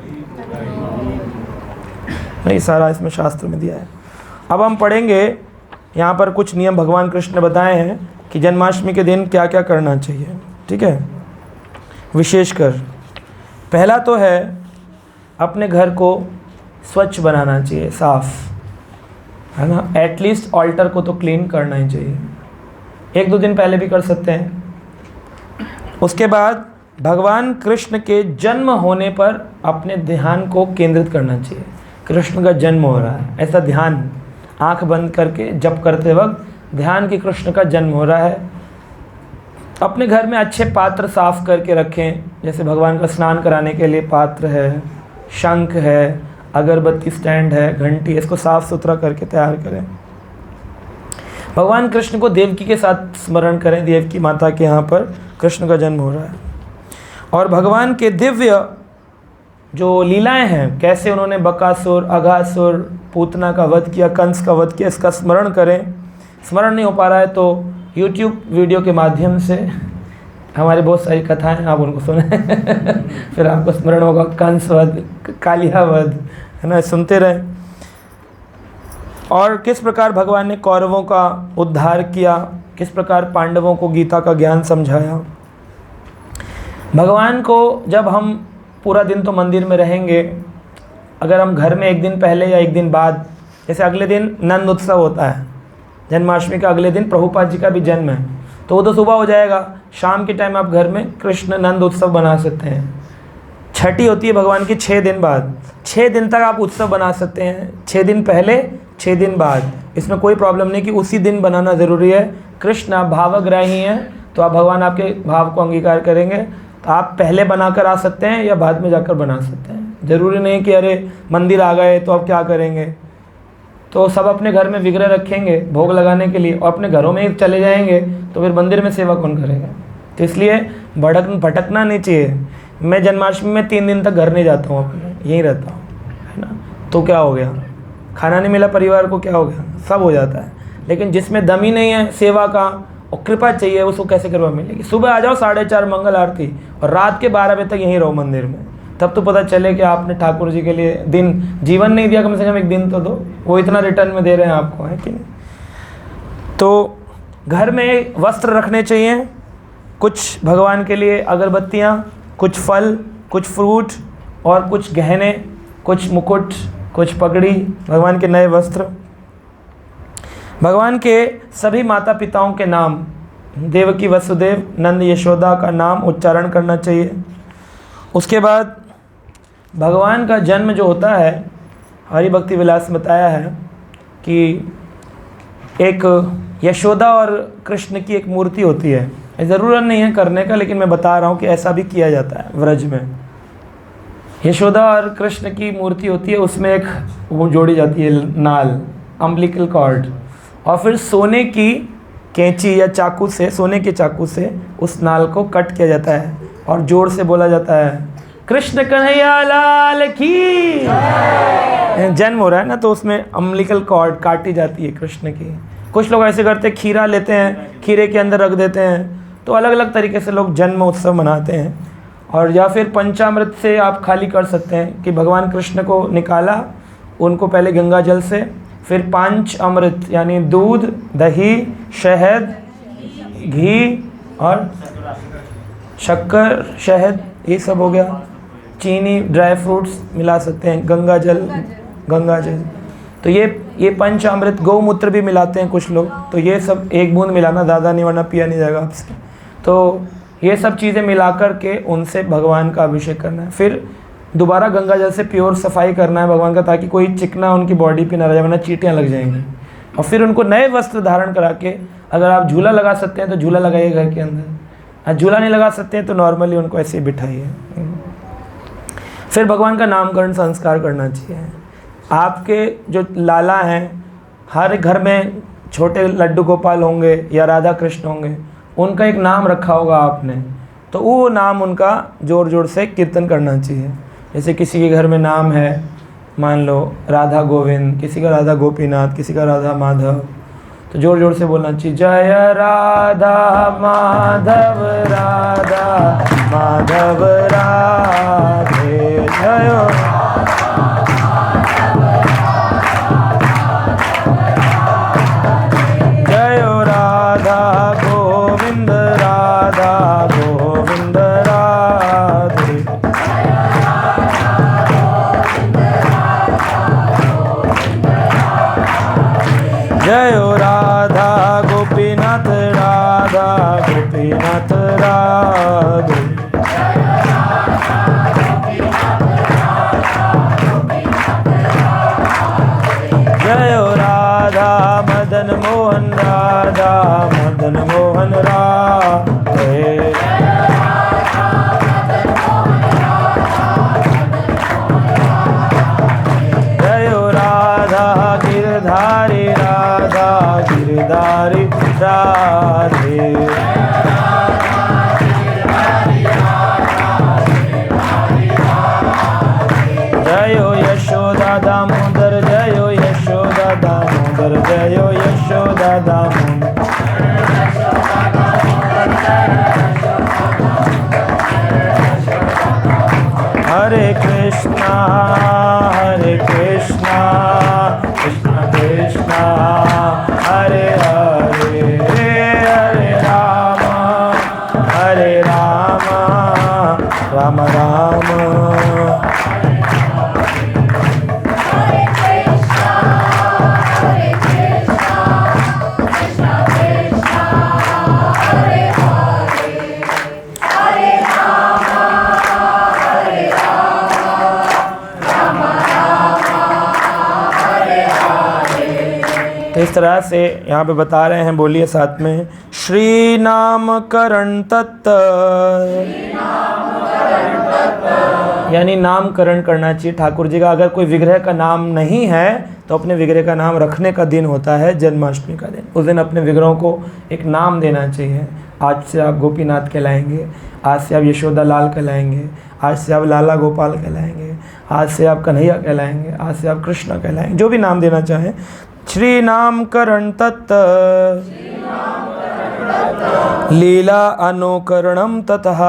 नहीं, सारा इसमें शास्त्र में दिया है। अब हम पढ़ेंगे यहाँ पर कुछ नियम भगवान कृष्ण ने बताए हैं कि जन्माष्टमी के दिन क्या क्या करना चाहिए। ठीक है, विशेषकर पहला तो है अपने घर को स्वच्छ बनाना चाहिए, साफ, है ना। एटलीस्ट ऑल्टर को तो क्लीन करना ही चाहिए, 1-2 दिन पहले भी कर सकते हैं। उसके बाद भगवान कृष्ण के जन्म होने पर अपने ध्यान को केंद्रित करना चाहिए। कृष्ण का जन्म हो रहा है, ऐसा ध्यान, आंख बंद करके जप करते वक्त ध्यान कि कृष्ण का जन्म हो रहा है। अपने घर में अच्छे पात्र साफ करके रखें, जैसे भगवान का स्नान कराने के लिए पात्र है, शंख है, अगरबत्ती स्टैंड है, घंटी, इसको साफ सुथरा करके तैयार करें। भगवान कृष्ण को देवकी के साथ स्मरण करें, देवकी माता के यहाँ पर कृष्ण का जन्म हो रहा है। और भगवान के दिव्य जो लीलाएं हैं, कैसे उन्होंने बकासुर, अघासुर, पूतना का वध किया, कंस का वध किया, इसका स्मरण करें। स्मरण नहीं हो पा रहा है तो YouTube वीडियो के माध्यम से हमारी बहुत सारी कथाएं हैं, आप उनको सुने फिर आपको स्मरण होगा, कंस वध, कालिया वध, है ना, सुनते रहें। और किस प्रकार भगवान ने कौरवों का उद्धार किया, किस प्रकार पांडवों को गीता का ज्ञान समझाया। भगवान को जब हम पूरा दिन तो मंदिर में रहेंगे, अगर हम घर में 1 दिन पहले या 1 दिन बाद, जैसे अगले दिन नंद उत्सव होता है, जन्माष्टमी का अगले दिन प्रभुपाद जी का भी जन्म है, तो वो तो सुबह हो जाएगा, शाम के टाइम आप घर में कृष्ण नंद उत्सव बना सकते हैं। छठी होती है भगवान की 6 दिन बाद, 6 दिन तक आप उत्सव बना सकते हैं, 6 दिन पहले 6 दिन बाद, इसमें कोई प्रॉब्लम नहीं कि उसी दिन बनाना ज़रूरी है। कृष्ण आप भावग्राही हैं तो आप भगवान आपके भाव को अंगीकार करेंगे, तो आप पहले बनाकर आ सकते हैं या बाद में जाकर बना सकते हैं। ज़रूरी नहीं कि अरे मंदिर आ गए तो अब क्या करेंगे, तो सब अपने घर में विग्रह रखेंगे भोग लगाने के लिए और अपने घरों में ही चले जाएंगे तो फिर मंदिर में सेवा कौन करेगा। तो इसलिए भटकना नहीं चाहिए। मैं जन्माष्टमी में 3 दिन तक घर नहीं जाता हूँ, अपने यहीं रहता हूँ, है ना। तो क्या हो गया, खाना नहीं मिला परिवार को, क्या हो गया, सब हो जाता है। लेकिन जिसमें दम ही नहीं है सेवा का और कृपा चाहिए, उसको कैसे कृपा मिलेगी। सुबह आ जाओ 4:30 मंगल आरती और रात के 12 बजे तक यहीं रहो मंदिर में, तब तो पता चले कि आपने ठाकुर जी के लिए दिन जीवन नहीं दिया, कम से कम 1 दिन तो दो, वो इतना रिटर्न में दे रहे हैं आपको, है कि नहीं। तो घर में वस्त्र रखने चाहिए, कुछ भगवान के लिए अगरबत्तियाँ, कुछ फल, कुछ फ्रूट और कुछ गहने, कुछ मुकुट, कुछ पगड़ी, भगवान के नए वस्त्र। भगवान के सभी माता पिताओं के नाम, देवकी वसुदेव, नंद यशोदा का नाम उच्चारण करना चाहिए। उसके बाद भगवान का जन्म जो होता है, हरि भक्ति विलास में बताया है कि एक यशोदा और कृष्ण की एक मूर्ति होती है। ज़रूरत नहीं है करने का, लेकिन मैं बता रहा हूँ कि ऐसा भी किया जाता है व्रज में। यशोदा और कृष्ण की मूर्ति होती है, उसमें एक वो जोड़ी जाती है नाल, अम्बिलिकल कॉर्ड, और फिर सोने की कैंची या चाकू से, सोने के चाकू से उस नाल को कट किया जाता है और जोर से बोला जाता है कृष्ण कन्हैया लाल की। जन्म हो रहा है ना, तो उसमें अम्बिलिकल कॉर्ड काटी जाती है कृष्ण की। कुछ लोग ऐसे करते हैं, खीरा लेते हैं, खीरे के अंदर रख देते हैं, तो अलग अलग तरीके से लोग जन्म उत्सव मनाते हैं। और या फिर पंचामृत से आप खाली कर सकते हैं कि भगवान कृष्ण को निकाला, उनको पहले गंगा जल से, फिर 5 अमृत यानी दूध, दही, शहद, घी और शक्कर, शहद, ये सब हो गया, चीनी, ड्राई फ्रूट्स मिला सकते हैं, गंगा जल। तो ये पंचामृत, गौमूत्र भी मिलाते हैं कुछ लोग, तो ये सब 1 बूंद मिलाना, ज़्यादा नहीं, वरना पिया नहीं जाएगा आपसे। तो ये सब चीज़ें मिला कर के उनसे भगवान का अभिषेक करना है। फिर दोबारा गंगा जल से प्योर सफाई करना है भगवान का, ताकि कोई चिकना उनकी बॉडी पे ना रह जाए, वरना चींटियाँ लग जाएंगी। और फिर उनको नए वस्त्र धारण करा के, अगर आप झूला लगा सकते हैं तो झूला लगाइए घर के अंदर, झूला नहीं लगा सकते हैं तो नॉर्मली उनको ऐसे ही बिठाइए। फिर भगवान का नामकरण संस्कार करना चाहिए। आपके जो लाला हैं, हर घर में छोटे लड्डू गोपाल होंगे या राधा कृष्ण होंगे, उनका एक नाम रखा होगा आपने, तो वो नाम उनका ज़ोर ज़ोर से कीर्तन करना चाहिए। जैसे किसी के घर में नाम है, मान लो राधा गोविंद, किसी का राधा गोपीनाथ, किसी का राधा माधव, तो ज़ोर ज़ोर से बोलना चाहिए, जय राधा माधव राधा माधव राधे जय। जय राधा गोविंद राधा गोविंद राधे। जय राधा गोपीनाथ राधा गोपीनाथ राधे। जय राधा मदन मोहन राधा मदन मोहन राधे। जय राधा गिरधारी राधा गिरधारी राधे। जय यशोदा दामोदर जय यशोदा दामोदर जय यशोदा दामोदर। हरे कृष्णा कृष्ण कृष्ण हरे हरे हरे राम राम राम। तो इस तरह से यहाँ पे बता रहे हैं, बोलिए साथ में, श्री नाम करण तत्त, यानी नामकरण करना चाहिए ठाकुर जी का। अगर कोई विग्रह का नाम नहीं है तो अपने विग्रह का नाम रखने का दिन होता है जन्माष्टमी का दिन। उस दिन अपने विग्रहों को एक नाम देना चाहिए। आज से आप गोपीनाथ कहलाएंगे, आज से आप यशोदा लाल कहलाएंगे, आज से आप लाला गोपाल कहलाएंगे, आज से आप कन्हैया कहलाएंगे, आज से आप कृष्ण कहलाएंगे, जो भी नाम देना चाहें। श्री नाम करण तत्त लीला अनुकरणम ततः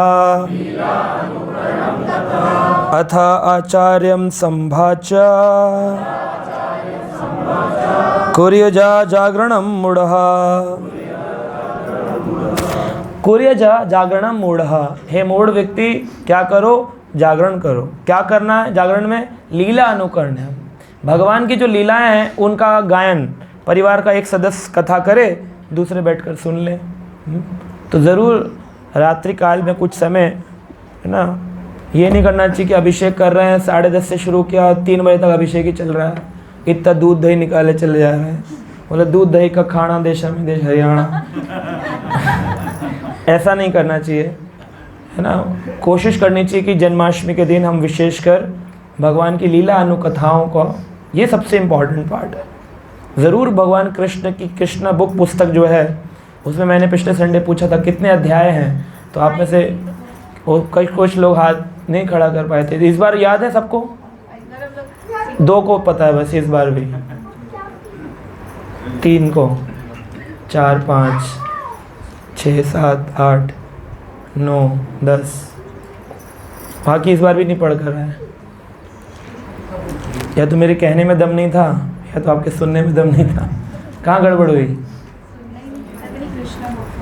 अथ आचार्यम संभाच कुर्यजा जागरणम मूढ़ः। कुर्यजा जागरणम मूढ़ः, हे मूढ़ व्यक्ति क्या करो, जागरण करो। क्या करना है जागरण में? लीला अनुकरण है। भगवान की जो लीलाएं हैं उनका गायन, परिवार का एक सदस्य कथा करे, दूसरे बैठकर सुन ले। तो ज़रूर रात्रि काल में कुछ समय, है ना, ये नहीं करना चाहिए कि अभिषेक कर रहे हैं 10:30 से शुरू किया और 3 बजे तक अभिषेक ही चल रहा है, इतना दूध दही निकाले चले जा रहे हैं। बोले दूध दही का खाना देश में देश हरियाणा। ऐसा नहीं करना चाहिए, है ना। कोशिश करनी चाहिए कि जन्माष्टमी के दिन हम विशेषकर भगवान की लीला अनुकथाओं को, ये सबसे इम्पॉर्टेंट पार्ट है। ज़रूर भगवान कृष्ण की कृष्णा बुक पुस्तक जो है, उसमें मैंने पिछले संडे पूछा था कितने अध्याय हैं, तो आप में से कुछ लोग हाथ नहीं खड़ा कर पाए थे। इस बार याद है सबको? 2 को पता है बस, इस बार भी 3 को, 4, 5, 6, 7, 8, 9, 10, बाकी इस बार भी नहीं पढ़ कर रहे हैं। या तो मेरे कहने में दम नहीं था, या तो आपके सुनने में दम नहीं था। कहाँ गड़बड़ हुई?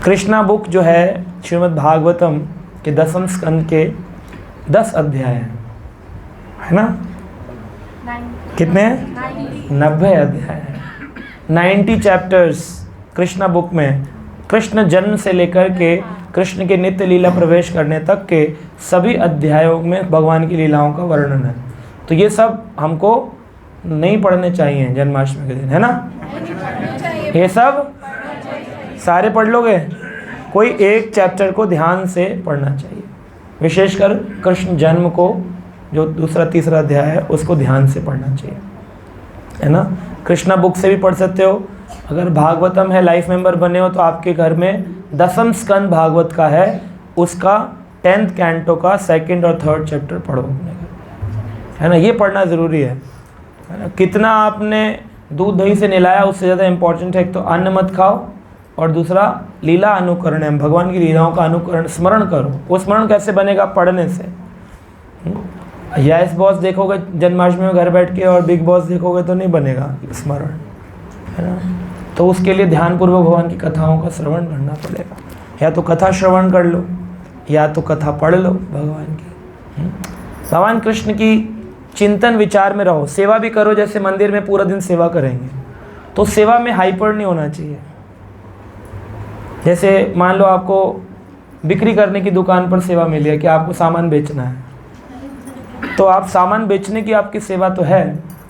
कृष्णा बुक जो है श्रीमद् भागवतम के 10वें स्कंद के 10 अध्याय हैं, है ना। कितने? 90 अध्याय हैं, 90 चैप्टर्स कृष्णा बुक में। कृष्ण जन्म से लेकर के कृष्ण के नित्य लीला प्रवेश करने तक के सभी अध्यायों में भगवान की लीलाओं का वर्णन है। तो ये सब हमको नहीं पढ़ने चाहिए जन्माष्टमी के दिन, है ना। ये सब सारे पढ़ लोगे? कोई एक चैप्टर को ध्यान से पढ़ना चाहिए, विशेषकर कृष्ण जन्म को, जो 2, 3 अध्याय है उसको ध्यान से पढ़ना चाहिए। है ना। कृष्णा बुक से भी पढ़ सकते हो। अगर भागवतम है, लाइफ मेंबर बने हो, तो आपके घर में 10वें स्कंद भागवत का है, उसका 10th कैंटो का 2nd और 3rd चैप्टर पढ़ो अपने घर, है ना। ये पढ़ना ज़रूरी है ना। कितना आपने दूध दही से नहलाया उससे ज़्यादा इम्पोर्टेंट है, एक तो अन्न मत खाओ और दूसरा लीला अनुकरण है, भगवान की लीलाओं का अनुकरण, स्मरण करो। वो स्मरण कैसे बनेगा? पढ़ने से। यस बॉस देखोगे जन्माष्टमी में घर बैठ के और बिग बॉस देखोगे तो नहीं बनेगा स्मरण, है ना। तो उसके लिए ध्यानपूर्वक भगवान की कथाओं का श्रवण करना पड़ेगा। या तो कथा श्रवण कर लो या तो कथा पढ़ लो भगवान की। भगवान कृष्ण की चिंतन विचार में रहो। सेवा भी करो, जैसे मंदिर में पूरा दिन सेवा करेंगे तो सेवा में हाइपर नहीं होना चाहिए। जैसे मान लो आपको बिक्री करने की दुकान पर सेवा मिली है कि आपको सामान बेचना है, तो आप सामान बेचने की आपकी सेवा तो है,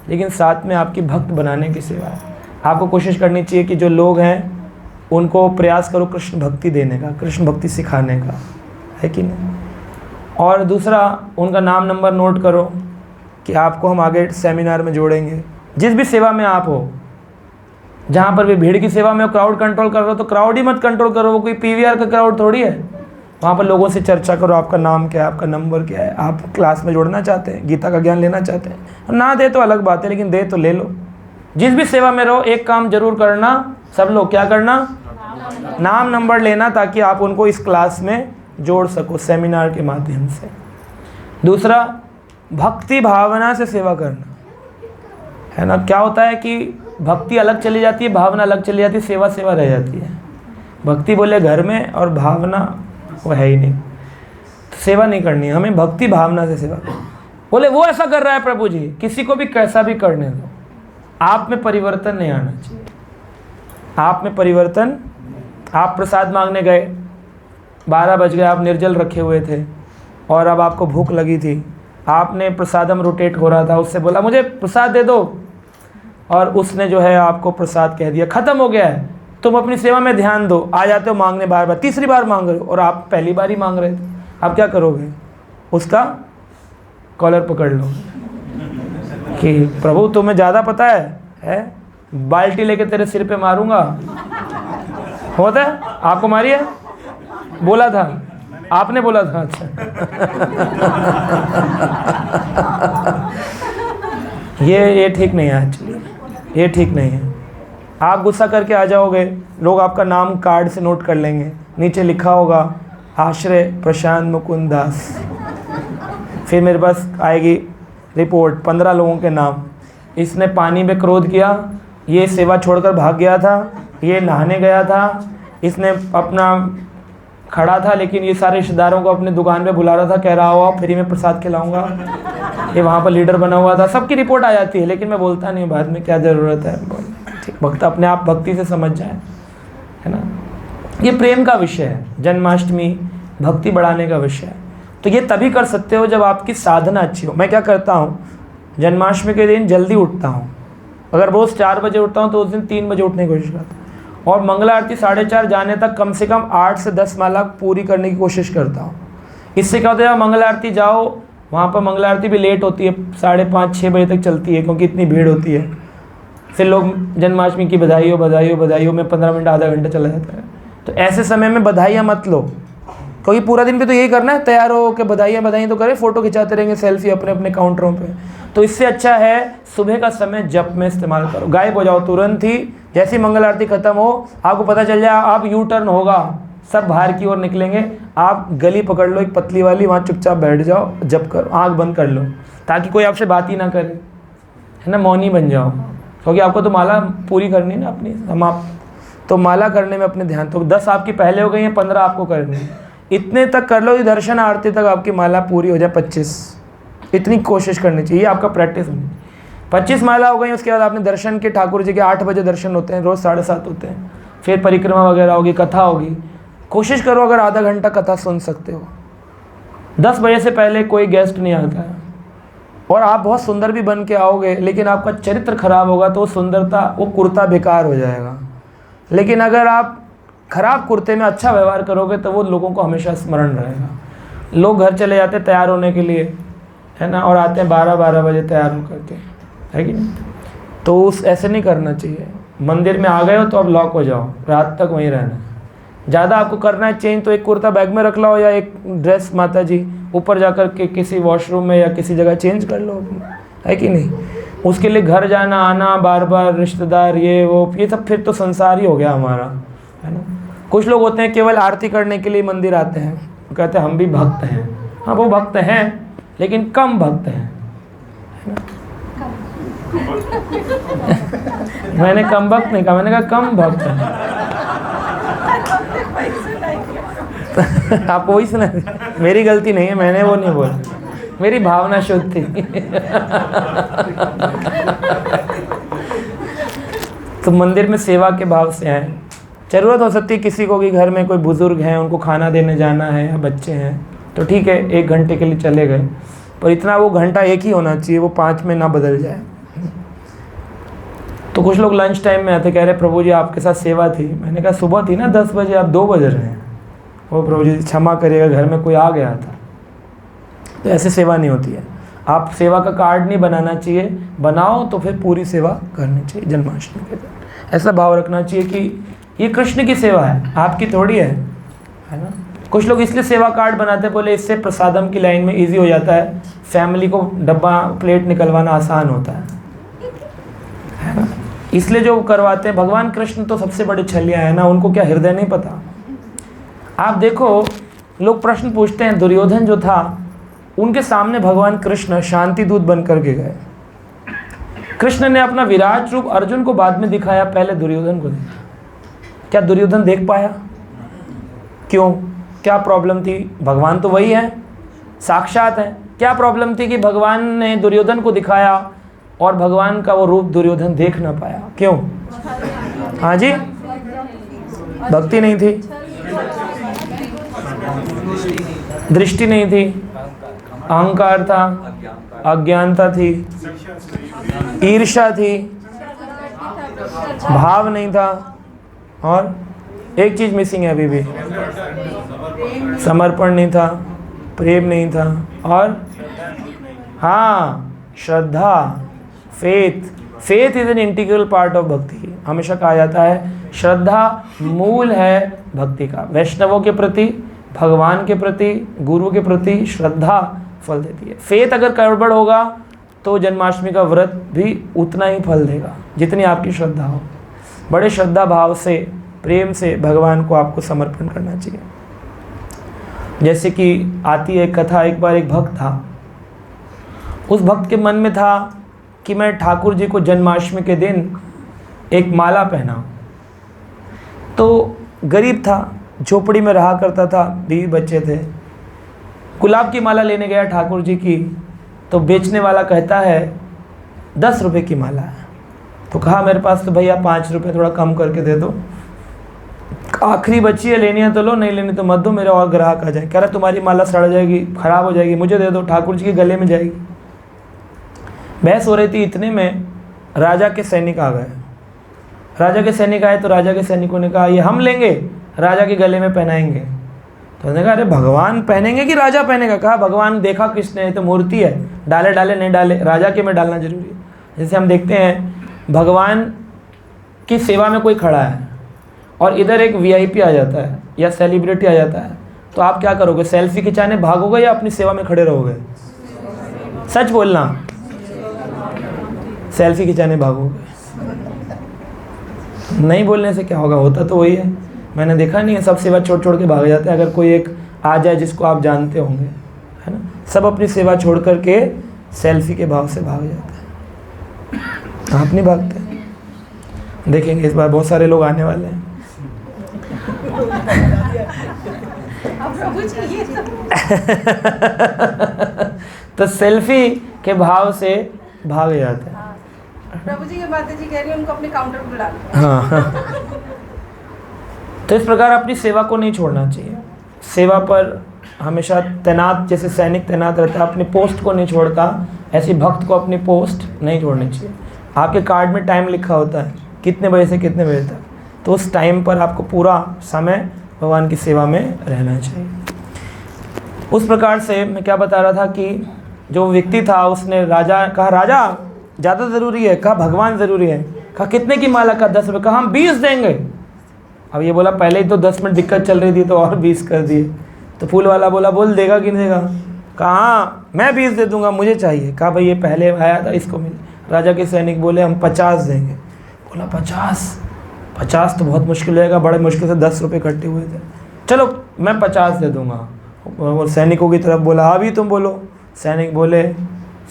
लेकिन साथ में आपकी भक्त बनाने की सेवा है। आपको कोशिश करनी चाहिए कि जो लोग हैं उनको प्रयास करो कृष्ण भक्ति देने का, कृष्ण भक्ति सिखाने का, है कि नहीं। और दूसरा, उनका नाम नंबर नोट करो कि आपको हम आगे सेमिनार में जोड़ेंगे। जिस भी सेवा में आप हो, जहाँ पर भी भीड़ की सेवा में हो, क्राउड कंट्रोल कर रहे हो तो क्राउड ही मत कंट्रोल करो, वो कोई पीवीआर का क्राउड थोड़ी है। वहाँ पर लोगों से चर्चा करो, आपका नाम क्या है, आपका नंबर क्या है, आप क्लास में जोड़ना चाहते हैं, गीता का ज्ञान लेना चाहते हैं। ना दे तो अलग बात है, लेकिन दे तो ले लो। जिस भी सेवा में रहो, एक काम जरूर करना, सब लोग क्या करना, नाम नंबर लेना, ताकि आप उनको इस क्लास में जोड़ सको सेमिनार के माध्यम से। दूसरा, भक्ति भावना से सेवा करना, है ना। क्या होता है कि भक्ति अलग चली जाती है, भावना अलग चली जाती है, सेवा सेवा रह जाती है। भक्ति बोले घर में और भावना वो है ही नहीं, तो सेवा नहीं करनी है हमें, भक्ति भावना से सेवा। बोले वो ऐसा कर रहा है प्रभु जी, किसी को भी कैसा भी करने दो, आप में परिवर्तन नहीं आना चाहिए। आप में परिवर्तन, आप प्रसाद मांगने गए, 12 बज गए, आप निर्जल रखे हुए थे और अब आपको भूख लगी थी, आपने प्रसादम रोटेट हो रहा था, उससे बोला मुझे प्रसाद दे दो, और उसने जो है आपको प्रसाद कह दिया, ख़त्म हो गया है, तुम अपनी सेवा में ध्यान दो। आ जाते हो मांगने बार बार, तीसरी बार मांग रहे हो और आप पहली बार ही मांग रहे थे, आप क्या करोगे? उसका कॉलर पकड़ लो कि प्रभु तुम्हें ज़्यादा पता है? बाल्टी लेके तेरे सिर पे मारूंगा। होता है? आपको मारी है? बोला था आपने, बोला था। अच्छा ये ठीक नहीं है एक्चुअली, ये ठीक नहीं है। आप गुस्सा करके आ जाओगे, लोग आपका नाम कार्ड से नोट कर लेंगे, नीचे लिखा होगा आश्रय प्रशांत मुकुंद दास। फिर मेरे पास आएगी रिपोर्ट, 15 लोगों के नाम, इसने पानी में क्रोध किया, ये सेवा छोड़कर भाग गया था, ये नहाने गया था, इसने अपना खड़ा था लेकिन ये सारे रिश्तेदारों को अपने दुकान पे बुला रहा था, कह रहा हो फ्री में प्रसाद खिलाऊंगा, ये वहाँ पर लीडर बना हुआ था। सबकी रिपोर्ट आ जाती है, लेकिन मैं बोलता नहीं, बाद में क्या ज़रूरत है। ठीक, भक्त अपने आप भक्ति से समझ जाए, है ना। ये प्रेम का विषय है, जन्माष्टमी भक्ति बढ़ाने का विषय है। तो ये तभी कर सकते हो जब आपकी साधना अच्छी हो। मैं क्या करता हूँ, जन्माष्टमी के दिन जल्दी उठता हूँ, अगर रोज़ 4 बजे उठता हूँ तो उस दिन 3 बजे उठने की कोशिश करता हूँ, और मंगला आरती 4:30 जाने तक कम से कम 8 से 10 माला पूरी करने की कोशिश करता हूँ। इससे क्या होता है, मंगला आरती जाओ, वहाँ पर मंगला आरती भी लेट होती है, 5:30-6 बजे तक चलती है, क्योंकि इतनी भीड़ होती है। फिर लोग जन्माष्टमी की बधाइयों बधाइयों बधाइयों में 15 मिनट आधा घंटा चला जाता है। तो ऐसे समय में बधाइयाँ मत लो, क्योंकि पूरा दिन पे तो यही करना है, तैयार हो के बधाइयाँ बधाइयाँ तो करें, फ़ोटो खिंचाते रहेंगे सेल्फी अपने अपने काउंटरों पे। तो इससे अच्छा है सुबह का समय जप में इस्तेमाल करो, गायब हो जाओ तुरंत ही। जैसी मंगल आरती खत्म हो, आपको पता चल जाए आप यू टर्न होगा, सब बाहर की ओर निकलेंगे, आप गली पकड़ लो एक पतली वाली, वहाँ चुपचाप बैठ जाओ, जप करो, आँख बंद कर लो, ताकि कोई आपसे बात ही ना करे, है ना, मौनी बन जाओ। क्योंकि आपको तो माला पूरी करनी है ना अपनी, हम आप तो माला करने में अपने ध्यान, तो 10 आपकी पहले हो गई हैं, 15 आपको करनी है, इतने तक कर लो, दर्शन आरती तक आपकी माला पूरी हो जाए, 25, इतनी कोशिश करनी चाहिए, आपका प्रैक्टिस होनी। 25 माला हो गई, उसके बाद आपने दर्शन के, ठाकुर जी के 8 बजे दर्शन होते हैं, रोज़ 7:30 होते हैं, फिर परिक्रमा वगैरह होगी, कथा होगी। कोशिश करो अगर आधा घंटा कथा सुन सकते हो, 10 बजे से पहले कोई गेस्ट नहीं आता है, और आप बहुत सुंदर भी बन के आओगे, लेकिन आपका चरित्र खराब होगा तो वो सुंदरता, वो कुर्ता बेकार हो जाएगा। लेकिन अगर आप खराब कुर्ते में अच्छा व्यवहार करोगे तो वो लोगों को हमेशा स्मरण रहेगा। लोग घर चले जाते हैं तैयार होने के लिए, है ना, और आते हैं 12-12 बजे तैयार होकर के, है कि नहीं। तो उस ऐसे नहीं करना चाहिए। मंदिर में आ गए हो तो अब लॉक हो जाओ, रात तक वहीं रहना है। ज़्यादा आपको करना है चेंज तो एक कुर्ता बैग में रख लो या एक ड्रेस माता जी ऊपर जाकर के किसी वॉशरूम में या किसी जगह चेंज कर लो, है कि नहीं। उसके लिए घर जाना आना बार बार, रिश्तेदार ये वो, ये सब फिर तो संसार ही हो गया हमारा, है ना। कुछ लोग होते हैं केवल आरती करने के लिए मंदिर आते हैं, वो कहते हैं हम भी भक्त हैं। हाँ वो भक्त हैं लेकिन कम भक्त हैं, है ना। मैंने कम भक्त नहीं कहा, मैंने कहा कम भक्त हैं। आप वही सुना, मेरी गलती नहीं है, मैंने वो नहीं बोला, मेरी भावना शुद्ध थी। तो मंदिर में सेवा के भाव से आए। ज़रूरत हो सकती है किसी को कि घर में कोई बुज़ुर्ग हैं, उनको खाना देने जाना है या बच्चे हैं, तो ठीक है 1 घंटे के लिए चले गए, पर इतना वो घंटा एक ही होना चाहिए, वो 5 में ना बदल जाए। तो कुछ लोग लंच टाइम में आते, कह रहे प्रभु जी आपके साथ सेवा थी। मैंने कहा सुबह थी ना 10 बजे, आप 2 बज रहे हैं। वो प्रभु जी क्षमा करिएगा घर में कोई आ गया था। तो ऐसे सेवा नहीं होती है। आप सेवा का कार्ड नहीं बनाना चाहिए, बनाओ तो फिर पूरी सेवा करनी चाहिए जन्माष्टमी के दिन। ऐसा भाव रखना चाहिए कि ये कृष्ण की सेवा है, आपकी थोड़ी है ना। कुछ लोग इसलिए सेवा कार्ड बनाते हैं, बोले इससे प्रसादम की लाइन में इजी हो जाता है, फैमिली को डब्बा प्लेट निकलवाना आसान होता है ना। इसलिए जो करवाते हैं। भगवान कृष्ण तो सबसे बड़े छलिया है ना, उनको क्या हृदय नहीं पता। आप देखो लोग प्रश्न पूछते हैं, दुर्योधन जो था उनके सामने भगवान कृष्ण शांति दूत बन करके गए। कृष्ण ने अपना विराट रूप अर्जुन को बाद में दिखाया, पहले दुर्योधन को दिखाया। क्या दुर्योधन देख पाया? क्यों? क्या प्रॉब्लम थी? भगवान तो वही है, साक्षात है। क्या प्रॉब्लम थी कि भगवान ने दुर्योधन को दिखाया और भगवान का वो रूप दुर्योधन देख ना पाया? क्यों? हाँ जी, भक्ति नहीं थी, दृष्टि नहीं थी, अहंकार था, अज्ञानता थी, ईर्ष्या थी, भाव नहीं था, और एक चीज मिसिंग है अभी भी, समर्पण नहीं था, प्रेम नहीं था, और हाँ श्रद्धा, faith is an integral part of bhakti. हमेशा कहा जाता है श्रद्धा मूल है भक्ति का। वैष्णवों के प्रति, भगवान के प्रति, गुरु के प्रति श्रद्धा फल देती है। फेथ अगर गड़बड़ होगा तो जन्माष्टमी का व्रत भी उतना ही फल देगा जितनी आपकी श्रद्धा हो। बड़े श्रद्धा भाव से, प्रेम से भगवान को आपको समर्पण करना चाहिए। जैसे कि आती है कथा, एक बार एक भक्त था, उस भक्त के मन में था कि मैं ठाकुर जी को जन्माष्टमी के दिन एक माला पहनाऊं। तो गरीब था, झोपड़ी में रहा करता था, बीवी बच्चे थे। गुलाब की माला लेने गया ठाकुर जी की, तो बेचने वाला कहता है 10 रुपये की माला है। तो कहा मेरे पास तो भैया 5 रुपये, थोड़ा कम करके दे दो। आखिरी बची है, लेनी है तो लो, नहीं लेनी तो मत दो, मेरे और ग्राहक आ जाए। कह रहा तुम्हारी माला सड़ जाएगी, खराब हो जाएगी, मुझे दे दो, ठाकुर जी के गले में जाएगी। बहस हो रही थी, इतने में राजा के सैनिक आ गए। राजा के सैनिक आए तो राजा के सैनिकों ने कहा ये हम लेंगे, राजा के गले में पहनाएंगे। तो उन्होंने कहा अरे भगवान पहनेंगे कि राजा पहनेगा? कहा भगवान देखा किसने, तो मूर्ति है, डाले डाले नहीं डाले, राजा के में डालना जरूरी है। जैसे हम देखते हैं भगवान की सेवा में कोई खड़ा है और इधर एक वीआईपी आ जाता है या सेलिब्रिटी आ जाता है, तो आप क्या करोगे? सेल्फी खिंचाने भागोगे या अपनी सेवा में खड़े रहोगे? सच बोलना, सेल्फी खिंचाने भागोगे। नहीं बोलने से क्या होगा, होता तो वही है। मैंने देखा नहीं है, सब सेवा छोड़ छोड़ के भाग जाते हैं। अगर कोई एक आ जाए जिसको आप जानते होंगे, है ना, सब अपनी सेवा छोड़ करके सेल्फी के भाव से भाग जाते हैं। आप नहीं भागते। देखेंगे इस बार बहुत सारे लोग आने वाले हैं। तो सेल्फी के भाव से भाग जाते हैं। प्रभु जी की माता जी कह रही है उनको अपने काउंटर पर बुला लो। हाँ। तो इस प्रकार अपनी सेवा को नहीं छोड़ना चाहिए। सेवा पर हमेशा तैनात, जैसे सैनिक तैनात रहता है, अपनी पोस्ट को नहीं छोड़ता, ऐसी भक्त को अपनी पोस्ट नहीं छोड़नी चाहिए। आपके कार्ड में टाइम लिखा होता है कितने बजे से कितने बजे तक, तो उस टाइम पर आपको पूरा समय भगवान की सेवा में रहना चाहिए। उस प्रकार से मैं क्या बता रहा था कि जो व्यक्ति था उसने राजा कहा, राजा ज़्यादा ज़रूरी है? कहा भगवान ज़रूरी है। कहा कितने की माला? का 10 रुपये। कहा हम 20 देंगे। अब ये बोला पहले ही तो 10 मिनट दिक्कत चल रही थी तो और 20 कर दिए। तो फूल वाला बोला बोल देगा कि नहीं देगा? कहा हाँ मैं 20 दे दूंगा, मुझे चाहिए। कहा भाई ये पहले आया था, इसको मिले। राजा के सैनिक बोले हम 50 देंगे। बोला 50 तो बहुत मुश्किल रहेगा, बड़े मुश्किल से 10 रुपये इकट्ठे हुए थे। चलो मैं 50 दे दूंगा। और सैनिकों की तरफ बोला अभी तुम बोलो। सैनिक बोले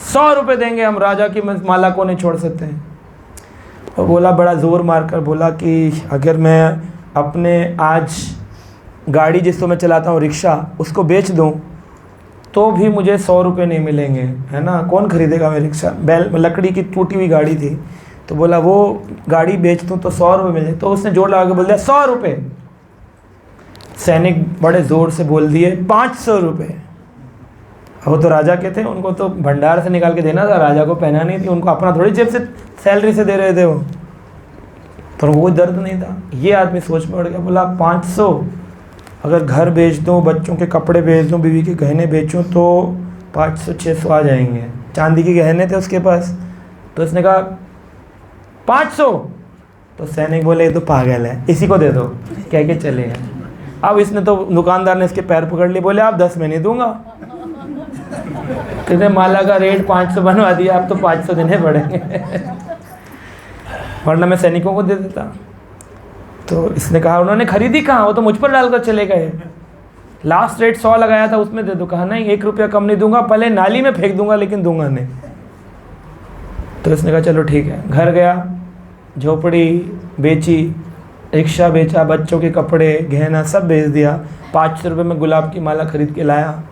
100 रुपये देंगे हम, राजा की माला को नहीं छोड़ सकते हैं। और बोला बड़ा ज़ोर मारकर बोला कि अगर मैं अपने आज गाड़ी जिसको मैं चलाता हूँ रिक्शा, उसको बेच दूँ तो भी मुझे 100 रुपये नहीं मिलेंगे, है ना? कौन खरीदेगा मेरी रिक्शा? बैल लकड़ी की टूटी हुई गाड़ी थी। तो बोला वो गाड़ी बेच दूँ तो 100 रुपये मिले। तो उसने जोर लगा के बोल दिया 100 रुपये। सैनिक बड़े ज़ोर से बोल दिए 500 रुपये। वो तो राजा के थे, उनको तो भंडार से निकाल के देना था, राजा को पहना नहीं थी, उनको अपना थोड़ी जेब से सैलरी से दे रहे थे वो, पर वो कोई दर्द नहीं था। ये आदमी सोच में पड़ गया, बोला 500 अगर घर बेच दूँ, बच्चों के कपड़े बेच दूँ, बीवी के गहने बेचूँ तो 500-600 आ जाएंगे। चांदी के गहने थे उसके पास। तो उसने कहा 500। तो सैनिक बोले ये तो पागल है, इसी को दे दो, कह के चले गए। अब इसने तो दुकानदार ने इसके पैर पकड़ लिए, बोले आप 10 में नहीं दूंगा। कहते माला का रेट 500 बनवा दिया, आप तो 500 देने पड़ेंगे, वरना मैं सैनिकों को दे देता। तो इसने कहा उन्होंने खरीदी कहाँ, वो तो मुझ पर डालकर चले गए। लास्ट रेट 100 लगाया था, उसमें दे दो। कहा नहीं 1 रुपया कम नहीं दूंगा, पहले नाली में फेंक दूंगा लेकिन दूंगा नहीं। तो इसने कहा चलो ठीक है। घर गया, झोपड़ी बेची, रिक्शा बेचा, बच्चों के कपड़े गहना सब बेच दिया। 500 रुपये में गुलाब की माला खरीद के लाया,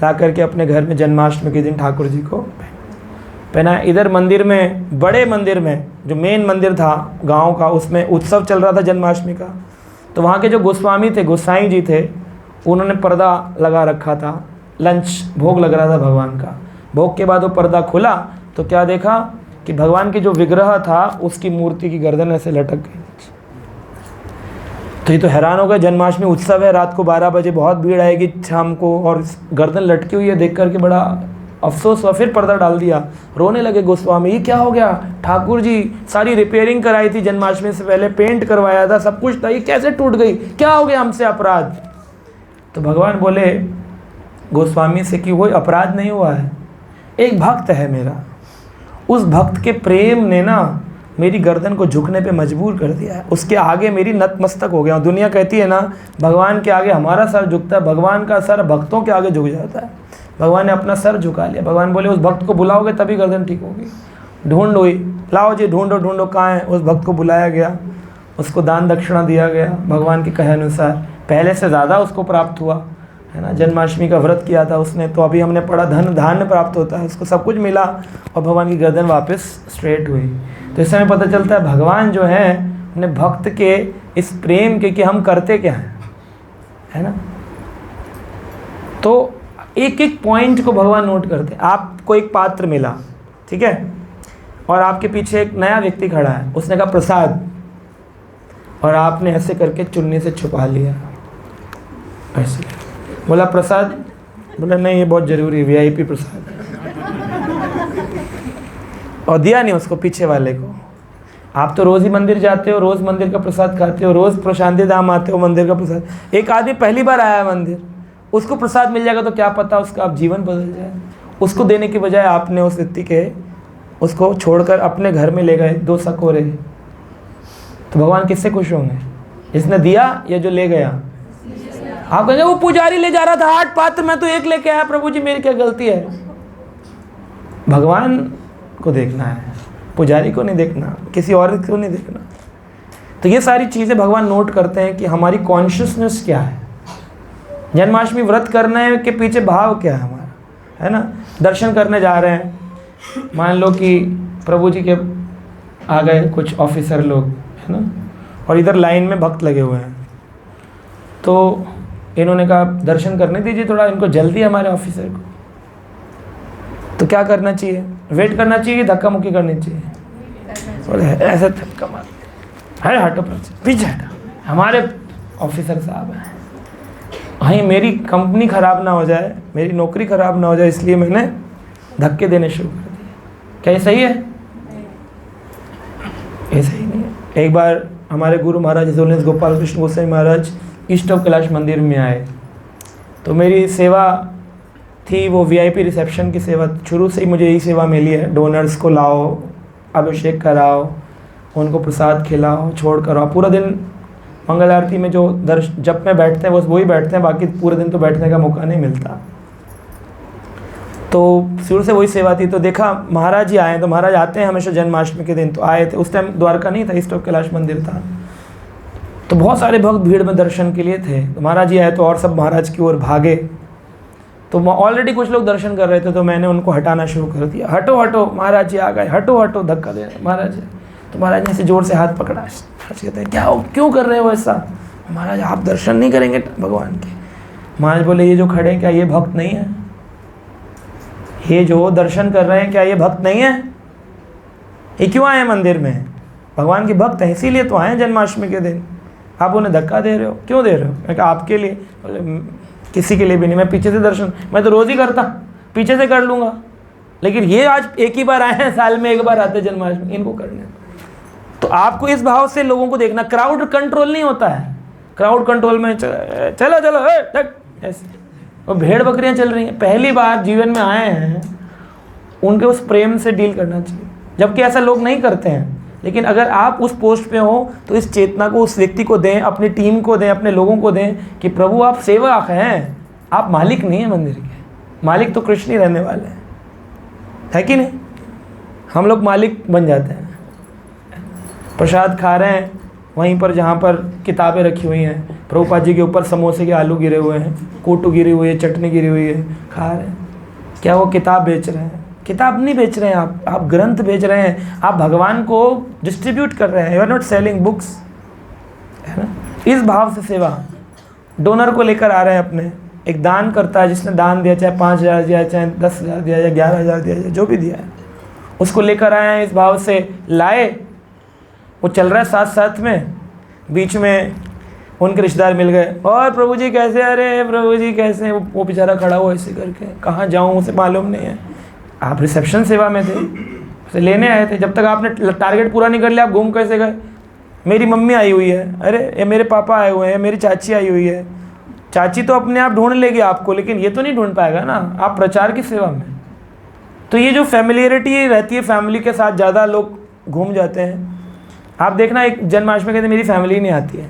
ला करके अपने घर में जन्माष्टमी के दिन ठाकुर जी को पहना। इधर मंदिर में, बड़े मंदिर में जो मेन मंदिर था गांव का, उसमें उत्सव चल रहा था जन्माष्टमी का। तो वहाँ के जो गोस्वामी थे, गोसाई जी थे, उन्होंने पर्दा लगा रखा था। लंच भोग लग रहा था भगवान का। भोग के बाद वो पर्दा खुला तो क्या देखा कि भगवान की जो विग्रह था उसकी मूर्ति की गर्दन ऐसे लटक गई। तो ये तो हैरान हो गए, जन्माष्टमी उत्सव है, रात को 12 बजे बहुत भीड़ आएगी शाम को, और गर्दन लटकी हुई है देख करके बड़ा अफसोस हुआ। फिर पर्दा डाल दिया, रोने लगे गोस्वामी, ये क्या हो गया? ठाकुर जी सारी रिपेयरिंग कराई थी जन्माष्टमी से पहले, पेंट करवाया था, सब कुछ था, ये कैसे टूट गई? क्या हो गया हमसे अपराध? तो भगवान बोले गोस्वामी से कि वो अपराध नहीं हुआ है, एक भक्त है मेरा, उस भक्त के प्रेम ने ना मेरी गर्दन को झुकने पे मजबूर कर दिया है, उसके आगे मेरी नतमस्तक हो गया हूँ। दुनिया कहती है ना भगवान के आगे हमारा सर झुकता है, भगवान का सर भक्तों के आगे झुक जाता है। भगवान ने अपना सर झुका लिया। भगवान बोले उस भक्त को बुलाओगे तभी गर्दन ठीक होगी। ढूंढ हुई, लाओ जी ढूंढो ढूंढो कहाँ है। उस भक्त को बुलाया गया, उसको दान दक्षिणा दिया गया भगवान के कहे अनुसार, पहले से ज़्यादा उसको प्राप्त हुआ, है ना। जन्माष्टमी का व्रत किया था उसने, तो अभी हमने पढ़ा धन धान्य प्राप्त होता है, उसको सब कुछ मिला और भगवान की गर्दन वापस स्ट्रेट हुई। तो इससे हमें पता चलता है भगवान जो है अपने भक्त के इस प्रेम के कि हम करते क्या हैं, है ना। तो एक एक पॉइंट को भगवान नोट करते हैं। आपको एक पात्र मिला, ठीक है, और आपके पीछे एक नया व्यक्ति खड़ा है, उसने कहा प्रसाद, और आपने ऐसे करके चुन्नी से छुपा लिया, ऐसे बोला प्रसाद, बोला नहीं ये बहुत ज़रूरी है, VIP प्रसाद, और दिया नहीं उसको पीछे वाले को। आप तो रोज़ ही मंदिर जाते हो, रोज़ मंदिर का प्रसाद खाते हो, रोज़ प्रशांति धाम आते हो, मंदिर का प्रसाद। एक आदमी पहली बार आया है मंदिर, उसको प्रसाद मिल जाएगा तो क्या पता उसका आप जीवन बदल जाए। उसको देने की बजाय आपने उस व्यक्ति के उसको छोड़कर अपने घर में ले गए 2 सकोरे। तो भगवान किससे खुश होंगे, जिसने दिया या जो ले गया? आप कहेंगे वो पुजारी ले जा रहा था 8 पात्र, मैं तो 1 लेके आया, प्रभु जी मेरी क्या गलती है? भगवान को देखना है, पुजारी को नहीं देखना, किसी और को नहीं देखना। तो ये सारी चीज़ें भगवान नोट करते हैं कि हमारी कॉन्शियसनेस क्या है, जन्माष्टमी व्रत करने के पीछे भाव क्या है हमारा, है ना। दर्शन करने जा रहे हैं, मान लो कि प्रभु जी के आ गए कुछ ऑफिसर लोग, है ना, और इधर लाइन में भक्त लगे हुए हैं, तो इन्होंने कहा दर्शन करने दीजिए थोड़ा, इनको जल्दी हमारे ऑफिसर को। तो क्या करना चाहिए? वेट करना चाहिए, धक्का मुक्की करनी चाहिए? बोले ऐसे धक्का मार, अरे हटो पीछे हटा, हमारे ऑफिसर साहब हैं, वहीं मेरी कंपनी ख़राब ना हो जाए, मेरी नौकरी ख़राब ना हो जाए, इसलिए मैंने धक्के देने शुरू कर दिए। क्या ये सही है? एक बार हमारे गुरु महाराज हिजोलेंस गोपाल कृष्ण गोस्वामी महाराज ईस्ट ऑफ कैलाश मंदिर में आए, तो मेरी सेवा थी वो वीआईपी रिसेप्शन की सेवा। शुरू से ही मुझे यही सेवा मिली है, डोनर्स को लाओ, अभिषेक कराओ, उनको प्रसाद खिलाओ, छोड़ कर आओ। पूरा दिन मंगल आरती में जो जब में बैठते हैं बस वही बैठते हैं, बाकी पूरे दिन तो बैठने का मौका नहीं मिलता। तो शुरू से वही सेवा थी। तो देखा महाराज जी आए, तो महाराज आते हैं हमेशा जन्माष्टमी के दिन, तो आए थे। उस टाइम द्वारका नहीं था, ईस्ट ऑफ कैलाश मंदिर था। तो बहुत सारे भक्त भीड़ में दर्शन के लिए थे। तो महाराज जी आए तो और सब महाराज की ओर भागे। तो ऑलरेडी कुछ लोग दर्शन कर रहे थे, तो मैंने उनको हटाना शुरू कर दिया। हटो हटो, महाराज जी आ गए, हटो हटो, धक्का दे रहे महाराज जी। तो महाराज ने ऐसे जोर से हाथ पकड़ा। कहते हैं क्या हो, क्यों कर रहे हो ऐसा? महाराज आप दर्शन नहीं करेंगे भगवान के? महाराज बोले ये जो खड़े हैं क्या ये भक्त नहीं है? ये जो दर्शन कर रहे हैं क्या ये भक्त नहीं है? ये क्यों आए मंदिर में? भगवान के भक्त हैं इसीलिए तो आए जन्माष्टमी के दिन। आप उन्हें धक्का दे रहे हो, क्यों दे रहे हो? मैं कहा आपके लिए। बोले किसी के लिए भी नहीं, मैं पीछे से दर्शन, मैं तो रोज़ ही करता, पीछे से कर लूँगा, लेकिन ये आज एक ही बार आए हैं, साल में एक बार आते जन्माष्टमी, इनको करने। तो आपको इस भाव से लोगों को देखना। क्राउड कंट्रोल नहीं होता है। क्राउड कंट्रोल में चलो चलो ऐसे और भेड़ बकरियां चल रही हैं। पहली बार जीवन में आए हैं, उनके उस प्रेम से डील करना चाहिए, जबकि ऐसा लोग नहीं करते हैं। लेकिन अगर आप उस पोस्ट पे हो तो इस चेतना को उस व्यक्ति को दें, अपनी टीम को दें, अपने लोगों को दें कि प्रभु आप सेवक हैं, आप मालिक नहीं हैं मंदिर के। मालिक तो कृष्ण ही रहने वाले हैं, है कि नहीं? हम लोग मालिक बन जाते हैं। प्रसाद खा रहे हैं वहीं पर जहाँ पर किताबें रखी हुई हैं, प्रभुपाद जी के ऊपर समोसे के आलू गिरे हुए हैं, कोटू गिरी हुई है, चटनी गिरी हुई है, खा रहे हैं। क्या वो किताब बेच रहे हैं? किताब नहीं बेच रहे हैं आप ग्रंथ बेच रहे हैं। आप भगवान को डिस्ट्रीब्यूट कर रहे हैं। You are not selling books, है ना? इस भाव से सेवा। डोनर को लेकर आ रहे हैं अपने, एक दान करता है जिसने दान दिया, चाहे 5,000 दिया, चाहे 10,000 दिया, या 11,000 दिया, जो भी दिया है, उसको लेकर आए हैं, इस भाव से लाए। वो चल रहा है साथ साथ में, बीच में उनके रिश्तेदार मिल गए, और प्रभु जी कैसे? अरे प्रभु जी कैसे? वो बेचारा खड़ा हुआ ऐसे करके, कहाँ जाऊँ उसे मालूम नहीं है। आप रिसेप्शन सेवा में थे, उसे लेने आए थे। जब तक आपने टारगेट पूरा नहीं कर लिया आप घूम कैसे गए? मेरी मम्मी आई हुई है, अरे ये मेरे पापा आए हुए हैं, मेरी चाची आई हुई है। चाची तो अपने आप ढूंढ लेगी आपको, लेकिन ये तो नहीं ढूंढ पाएगा ना, आप प्रचार की सेवा में। तो ये जो फैमिलियरिटी रहती है, फैमिली के साथ ज़्यादा लोग घूम जाते हैं। आप देखना, एक जन्माष्टमी के दिन मेरी फैमिली नहीं आती है,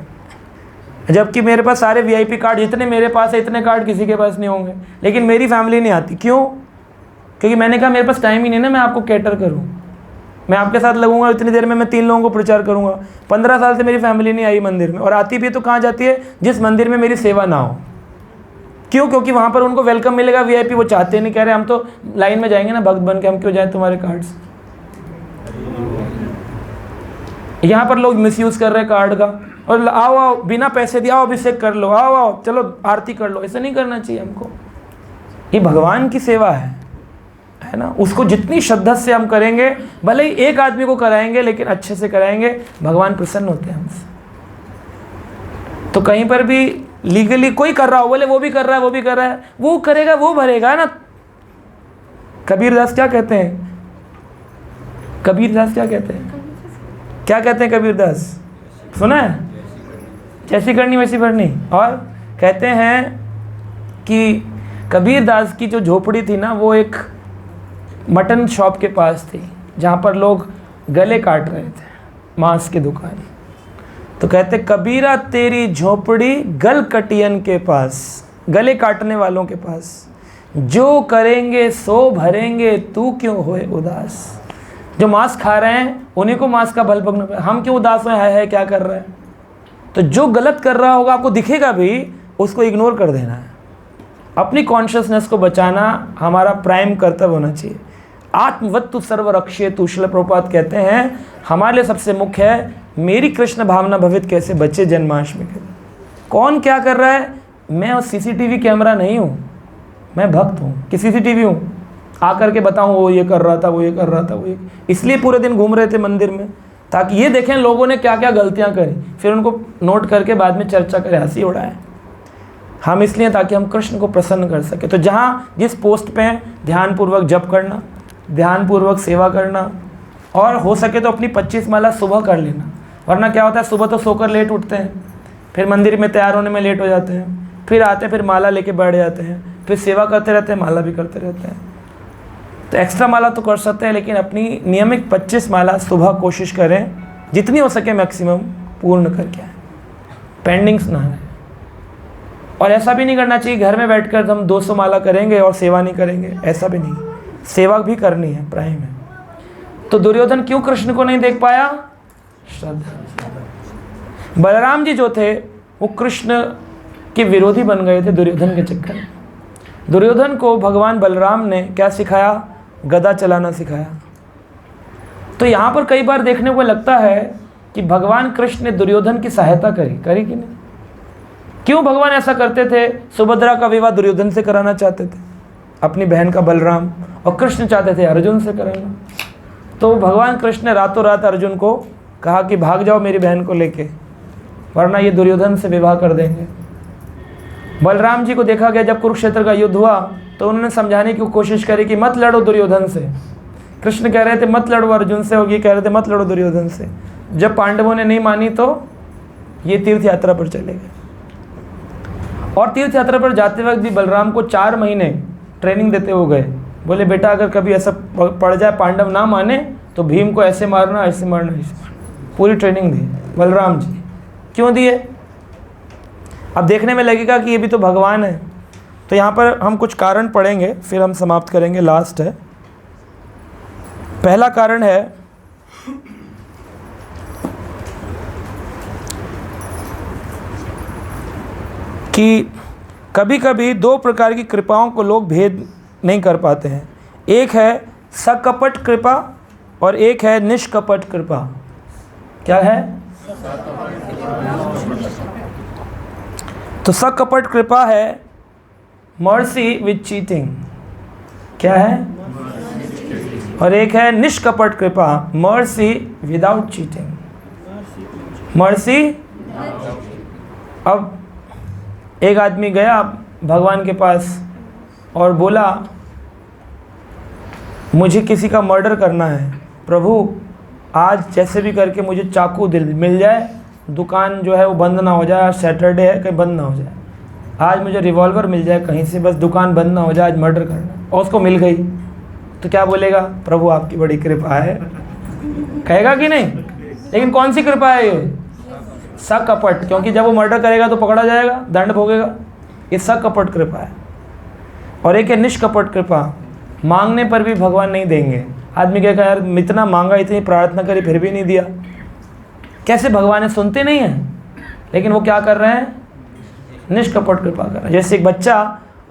जबकि मेरे पास सारे वीआईपी कार्ड जितने मेरे पास है इतने कार्ड किसी के पास नहीं होंगे, लेकिन मेरी फैमिली नहीं आती। क्यों? क्योंकि मैंने कहा मेरे पास टाइम ही नहीं ना मैं आपको कैटर करूं। मैं आपके साथ लगूंगा, इतनी देर में मैं 3 लोगों को प्रचार करूंगा। 15 साल से मेरी फैमिली नहीं आई मंदिर में, और आती भी तो कहाँ जाती है? जिस मंदिर में मेरी सेवा ना हो। क्यों? क्योंकि वहाँ पर उनको वेलकम मिलेगा वीआईपी। वो चाहते नहीं, कह रहे हम तो लाइन में जाएंगे ना भक्त बन के, हम क्यों जाए तुम्हारे कार्ड्स। यहाँ पर लोग मिसयूज़ कर रहे हैं कार्ड का, और आओ आओ बिना पैसे दिए आओ अभिषेक कर लो, आओ आओ चलो आरती कर लो। ऐसा नहीं करना चाहिए हमको। ये भगवान की सेवा है ना? उसको जितनी श्रद्धा से हम करेंगे, भले ही एक आदमी को कराएंगे लेकिन अच्छे से कराएंगे, भगवान प्रसन्न होते हैं हमसे। तो कहीं पर भी लीगली कोई कर रहा हो, बोले वो भी कर रहा है, वो भी कर रहा है, वो करेगा वो भरेगा ना। कबीरदास क्या कहते हैं? कबीरदास क्या कहते हैं? क्या कहते हैं कबीरदास? सुना है? जैसी करनी वैसी भरनी। और कहते हैं कि कबीरदास की जो झोपड़ी थी ना, वो एक मटन शॉप के पास थी, जहाँ पर लोग गले काट रहे थे, मांस की दुकान। तो कहते कबीरा तेरी झोपड़ी गल कटियन के पास, गले काटने वालों के पास, जो करेंगे सो भरेंगे, तू क्यों होए उदास। जो मांस खा रहे हैं उन्हीं को मांस का बल भोगना पड़ेगा, हम क्यों उदास में है क्या कर रहे हैं। तो जो गलत कर रहा होगा आपको दिखेगा भी, उसको इग्नोर कर देना है। अपनी कॉन्शियसनेस को बचाना हमारा प्राइम कर्तव्य होना चाहिए। आत्मवत्तु सर्वरक्षेतु, श्रील प्रभुपाद कहते हैं हमारे लिए सबसे मुख्य है मेरी कृष्ण भावना भवित कैसे बचे जन्माष्टमी के। कौन क्या कर रहा है? मैं सीसीटीवी कैमरा नहीं हूँ, मैं भक्त हूँ कि सीसीटीवी हूँ आकर के बताऊँ वो ये कर रहा था, वो ये कर रहा था, वो ये। इसलिए पूरे दिन घूम रहे थे मंदिर में, ताकि ये देखें लोगों ने क्या क्या गलतियाँ करी, फिर उनको नोट करके बाद में चर्चा करें, हंसी उड़ाएं। हम इसलिए ताकि हम कृष्ण को प्रसन्न कर सके। तो जहाँ जिस पोस्ट पे हैं ध्यानपूर्वक जप करना, ध्यानपूर्वक सेवा करना, और हो सके तो अपनी 25 माला सुबह कर लेना। वरना क्या होता है, सुबह तो सोकर लेट उठते हैं, फिर मंदिर में तैयार होने में लेट हो जाते हैं, फिर आते हैं, फिर माला लेके बैठ जाते हैं, फिर सेवा करते रहते हैं, माला भी करते रहते हैं। तो एक्स्ट्रा माला तो कर सकते हैं, लेकिन अपनी नियमित 25 माला सुबह कोशिश करें जितनी हो सके मैक्सिमम पूर्ण करके आए, पेंडिंग्स ना है। और ऐसा भी नहीं करना चाहिए घर में बैठकर हम 200 माला करेंगे और सेवा नहीं करेंगे, ऐसा भी नहीं, सेवा भी करनी है, प्राइम है। तो दुर्योधन क्यों कृष्ण को नहीं देख पाया? श्रद्धा। बलराम जी जो थे वो कृष्ण के विरोधी बन गए थे दुर्योधन के चक्कर में। दुर्योधन को भगवान बलराम ने क्या सिखाया? गदा चलाना सिखाया। तो यहाँ पर कई बार देखने को लगता है कि भगवान कृष्ण ने दुर्योधन की सहायता करी कि नहीं? क्यों भगवान ऐसा करते थे? सुभद्रा का विवाह दुर्योधन से कराना चाहते थे, अपनी बहन का बलराम, और कृष्ण चाहते थे अर्जुन से कराना। तो भगवान कृष्ण ने रातों रात अर्जुन को कहा कि भाग जाओ मेरी बहन को लेके, वरना ये दुर्योधन से विवाह कर देंगे। बलराम जी को देखा गया जब कुरुक्षेत्र का युद्ध हुआ तो उन्होंने समझाने की कोशिश करी कि मत लड़ो दुर्योधन से। कृष्ण कह रहे थे मत लड़ो अर्जुन से, और ये कह रहे थे मत लड़ो दुर्योधन से। जब पांडवों ने नहीं मानी तो ये तीर्थ यात्रा पर चले गए, और तीर्थ यात्रा पर जाते वक्त भी बलराम को 4 महीने ट्रेनिंग देते हुए गए। बोले बेटा अगर कभी ऐसा पड़ जाए पांडव ना माने तो भीम को ऐसे मारना, ऐसे मारना, ऐसे मारना। पूरी ट्रेनिंग दी बलराम जी। क्यों दिए? अब देखने में लगेगा कि ये भी तो भगवान है। तो यहाँ पर हम कुछ कारण पढ़ेंगे, फिर हम समाप्त करेंगे, लास्ट है। पहला कारण है कि कभी कभी 2 प्रकार की कृपाओं को लोग भेद नहीं कर पाते हैं। एक है सकपट कृपा और एक है निष्कपट कृपा। क्या है? तो सकपट कृपा है मर्सी विद चीटिंग। क्या है? और एक है निष्कपट कृपा, मर्सी विदाउट चीटिंग। मर्सी, अब एक आदमी गया भगवान के पास और बोला मुझे किसी का मर्डर करना है, प्रभु आज जैसे भी करके मुझे चाकू मिल जाए, दुकान जो है वो बंद ना हो जाए, आज सैटरडे है कहीं बंद ना हो जाए, आज मुझे रिवॉल्वर मिल जाए कहीं से, बस दुकान बंद ना हो जाए, आज मर्डर करना। और उसको मिल गई तो क्या बोलेगा? प्रभु आपकी बड़ी कृपा है, कहेगा कि नहीं? लेकिन कौन सी कृपा है ये? सकपट, क्योंकि जब वो मर्डर करेगा तो पकड़ा जाएगा, दंड भोगेगा। ये सकपट कृपा है। और एक है निष्कपट कृपा, मांगने पर भी भगवान नहीं देंगे। आदमी कहेगा यार इतना मांगा, इतनी प्रार्थना करी फिर भी नहीं दिया, कैसे भगवान सुनते नहीं हैं? लेकिन वो क्या कर रहे हैं? निष्कपट कृपा कर रहे हैं। जैसे एक बच्चा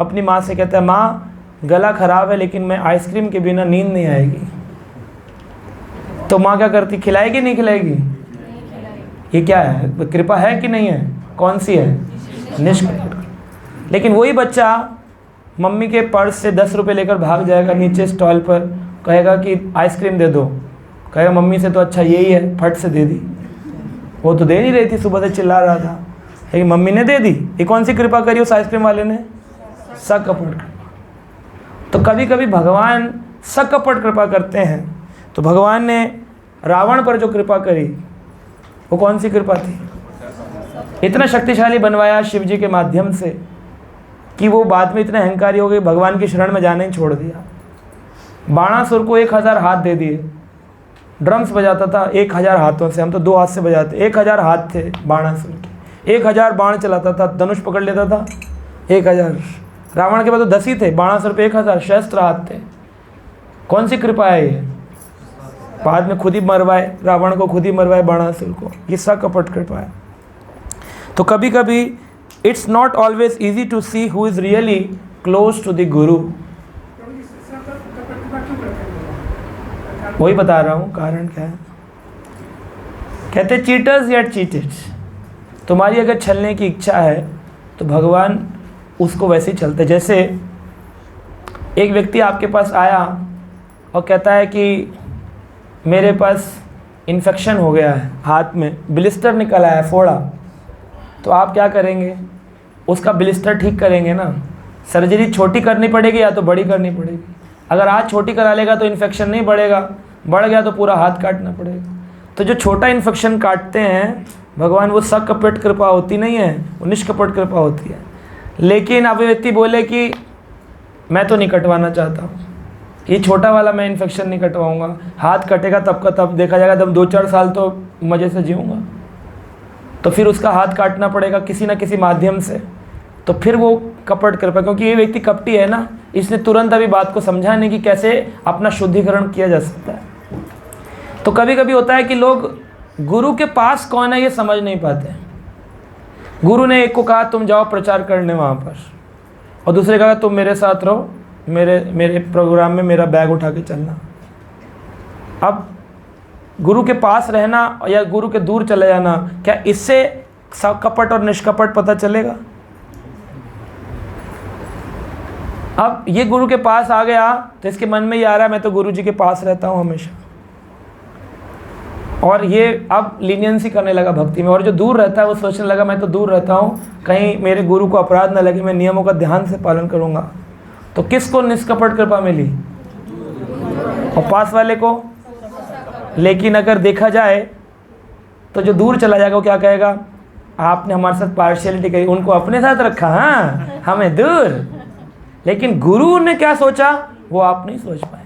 अपनी माँ से कहता है माँ गला खराब है लेकिन मैं आइसक्रीम के बिना नींद नहीं आएगी, तो माँ क्या करती? खिलाएगी नहीं खिलाएगी? ये क्या है? कृपा है कि नहीं है? कौन सी है? निष्कपट। लेकिन वही बच्चा मम्मी के पर्स से 10 रुपये लेकर भाग जाएगा नीचे स्टॉल पर, कहेगा कि आइसक्रीम दे दो, कहेगा मम्मी से तो अच्छा यही है, फट से दे दी। वो तो दे नहीं रही थी, सुबह से चिल्ला रहा था, लेकिन मम्मी ने दे दी। ये कौन सी कृपा करी उस आइसक्रीम वाले ने? सकपट। तो कभी कभी भगवान सकपट कृपा करते हैं। तो भगवान ने रावण पर जो कृपा करी वो कौन सी कृपा थी? इतना शक्तिशाली बनवाया शिव जी के माध्यम से कि वो बाद में इतने अहंकारी हो गए, भगवान की शरण में जाने ही छोड़ दिया। बाणासुर को 1000 हाथ दे दिए, ड्रम्स बजाता था 1000 हाथों से, हम तो 2 हाथ से बजाते, 1000 हाथ थे बाणासुर के, 1000 बाण चलाता था, धनुष पकड़ लेता था 1000। रावण के पास तो 10 ही थे, बाणासुर पे 1000 शस्त्र हाथ थे। कौन सी कृपा है ये? बाद में खुद ही मरवाए, रावण को खुद ही मरवाए बाणासुर को। ये सकपट कृपा है। तो कभी कभी it's not always easy to see who is really close to the guru. वही बता रहा हूँ कारण क्या है। कहते चीटर्स येट चीटेड। तुम्हारी अगर छलने की इच्छा है तो भगवान उसको वैसे ही चलते। जैसे एक व्यक्ति आपके पास आया और कहता है कि मेरे पास इन्फेक्शन हो गया है, हाथ में ब्लिस्टर निकल आया है, फोड़ा। तो आप क्या करेंगे? उसका ब्लिस्टर ठीक करेंगे ना। सर्जरी छोटी करनी पड़ेगी या तो बड़ी करनी पड़ेगी। अगर हाथ छोटी करा लेगा तो इन्फेक्शन नहीं बढ़ेगा, बढ़ गया तो पूरा हाथ काटना पड़ेगा। तो जो छोटा इन्फेक्शन काटते हैं भगवान, वो सकपट कृपा होती नहीं है, वो निष्कपट कृपा होती है। लेकिन अब व्यक्ति बोले कि मैं तो नहीं कटवाना चाहता हूँ, ये छोटा वाला मैं इन्फेक्शन नहीं कटवाऊँगा, हाथ कटेगा तब का तब देखा जाएगा, तब 2-4 साल तो मज़े से जीऊँगा, तो फिर उसका हाथ काटना पड़ेगा किसी न किसी माध्यम से, तो फिर वो कपट कृपा। क्योंकि ये व्यक्ति कपटी है ना, इसने तुरंत अभी बात को समझा नहीं कि कैसे अपना शुद्धिकरण किया जा सकता है। तो कभी कभी होता है कि लोग गुरु के पास कौन है ये समझ नहीं पाते। गुरु ने एक को कहा तुम जाओ प्रचार करने वहाँ पर, और दूसरे कहा तुम मेरे साथ रहो, मेरे प्रोग्राम में मेरा बैग उठा के चलना। अब गुरु के पास रहना या गुरु के दूर चले जाना, क्या इससे कपट और निष्कपट पता चलेगा? अब ये गुरु के पास आ गया तो इसके मन में ये आ रहा है मैं तो गुरु जी के पास रहता हूँ हमेशा, और ये अब लीनियंसी करने लगा भक्ति में। और जो दूर रहता है वो सोचने लगा मैं तो दूर रहता हूँ, कहीं मेरे गुरु को अपराध न लगे, मैं नियमों का ध्यान से पालन करूँगा। तो किसको निष्कपट कृपा मिली? और पास वाले को। लेकिन अगर देखा जाए तो जो दूर चला जाएगा वो क्या कहेगा, आपने हमारे साथ पार्शियलिटी करी, उनको अपने साथ रखा, हाँ हमें दूर। लेकिन गुरु ने क्या सोचा वो आप नहीं सोच पाए,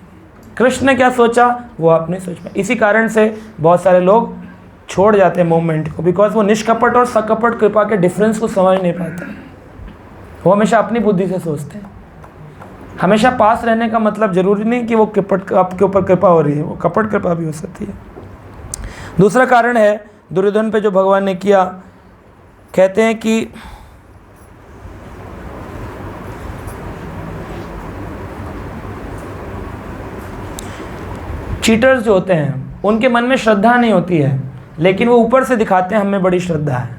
कृष्ण ने क्या सोचा वो आप नहीं सोच पाए। इसी कारण से बहुत सारे लोग छोड़ जाते हैं मूवमेंट को, बिकॉज वो निष्कपट और सकपट कृपा के डिफरेंस को समझ नहीं पाते। वो हमेशा अपनी बुद्धि से सोचते हैं। हमेशा पास रहने का मतलब जरूरी नहीं कि वो कपट आपके ऊपर कृपा हो रही है, वो कपट कृपा भी हो सकती है। दूसरा कारण है दुर्योधन पे जो भगवान ने किया, कहते हैं कि चीटर्स जो होते हैं उनके मन में श्रद्धा नहीं होती है, लेकिन वो ऊपर से दिखाते हैं हमें बड़ी श्रद्धा है।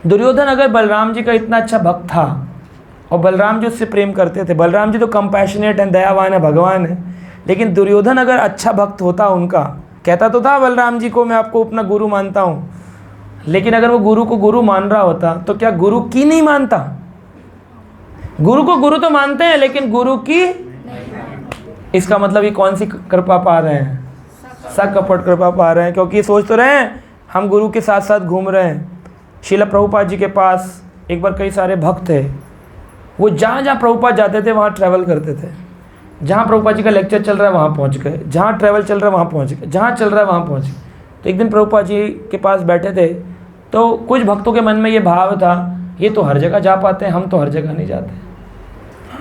दुर्योधन अगर बलराम जी का इतना अच्छा भक्त था और बलराम जी उससे प्रेम करते थे, बलराम जी तो कंपैशनेट हैं, दयावान है, भगवान है, लेकिन दुर्योधन अगर अच्छा भक्त होता उनका, कहता तो था बलराम जी को मैं आपको अपना गुरु मानता हूँ, लेकिन अगर वो गुरु को गुरु मान रहा होता तो क्या गुरु की नहीं मानता? गुरु को गुरु तो मानते हैं लेकिन गुरु की, इसका मतलब ये कौन सी कृपा पा रहे हैं? सकपट कृपा पा रहे हैं। क्योंकि सोच तो रहे हैं हम गुरु के साथ साथ घूम रहे हैं। श्रील प्रभुपाद जी के पास एक बार कई सारे भक्त थे, वो जहाँ जहाँ प्रभुपाद जाते थे वहाँ ट्रैवल करते थे। जहाँ प्रभुपाद जी का लेक्चर चल रहा है वहाँ पहुँच गए, जहाँ ट्रैवल चल रहा है वहाँ पहुँच गए, जहाँ चल रहा है वहाँ पहुँच गए। तो एक दिन प्रभुपाद जी के पास बैठे थे तो कुछ भक्तों के मन में ये भाव था ये तो हर जगह जा पाते हैं, हम तो हर जगह नहीं जाते,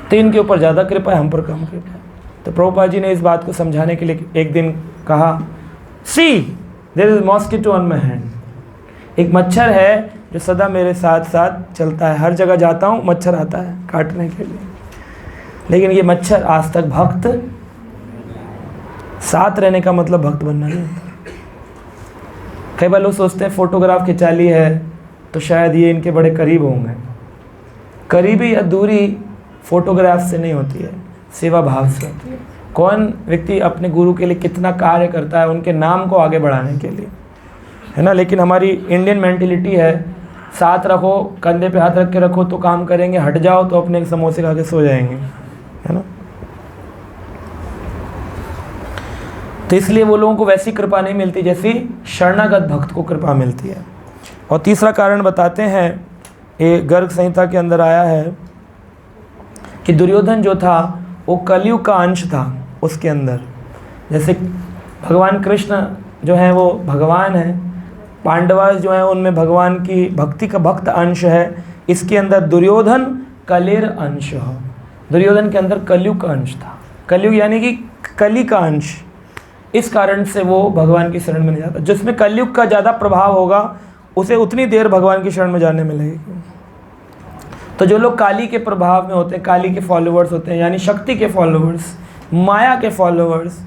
तो इनके ऊपर ज़्यादा कृपा है, हम पर कम कृपा है। तो प्रभुपाद जी ने इस बात को समझाने के लिए एक दिन कहा, see there is mosquito on my hand. एक मच्छर है जो सदा मेरे साथ साथ चलता है, हर जगह जाता हूँ मच्छर आता है काटने के लिए, लेकिन ये मच्छर आज तक भक्त, साथ रहने का मतलब भक्त बनना नहीं होता। कई बार लोग सोचते हैं फोटोग्राफ खिंचा ली है तो शायद ये इनके बड़े करीब होंगे। करीबी या दूरी फोटोग्राफ से नहीं होती है, सेवा भाव से होती है। कौन व्यक्ति अपने गुरु के लिए कितना कार्य करता है उनके नाम को आगे बढ़ाने के लिए, है ना। लेकिन हमारी इंडियन मेंटेलिटी है, साथ रखो, कंधे पे हाथ रख के रखो तो काम करेंगे, हट जाओ तो अपने समोसे खा के सो जाएंगे, है ना। तो इसलिए वो लोगों को वैसी कृपा नहीं मिलती जैसी शरणागत भक्त को कृपा मिलती है। और तीसरा कारण बताते हैं, ये गर्ग संहिता के अंदर आया है कि दुर्योधन जो था वो कलयुग का अंश था उसके अंदर। जैसे भगवान कृष्ण जो है वो भगवान है, पांडवास जो है उनमें भगवान की भक्ति का भक्त अंश है, इसके अंदर दुर्योधन कलेर अंश है। दुर्योधन के अंदर कलयुग का अंश था, कलयुग यानी कि कली का अंश। इस कारण से वो भगवान की शरण में नहीं जाता। जिसमें कलयुग का ज़्यादा प्रभाव होगा उसे उतनी देर भगवान की शरण में जाने में लगेगी। तो जो लोग काली के प्रभाव में होते हैं, काली के फॉलोअर्स होते हैं, यानी शक्ति के फॉलोअर्स, माया के फॉलोअर्स,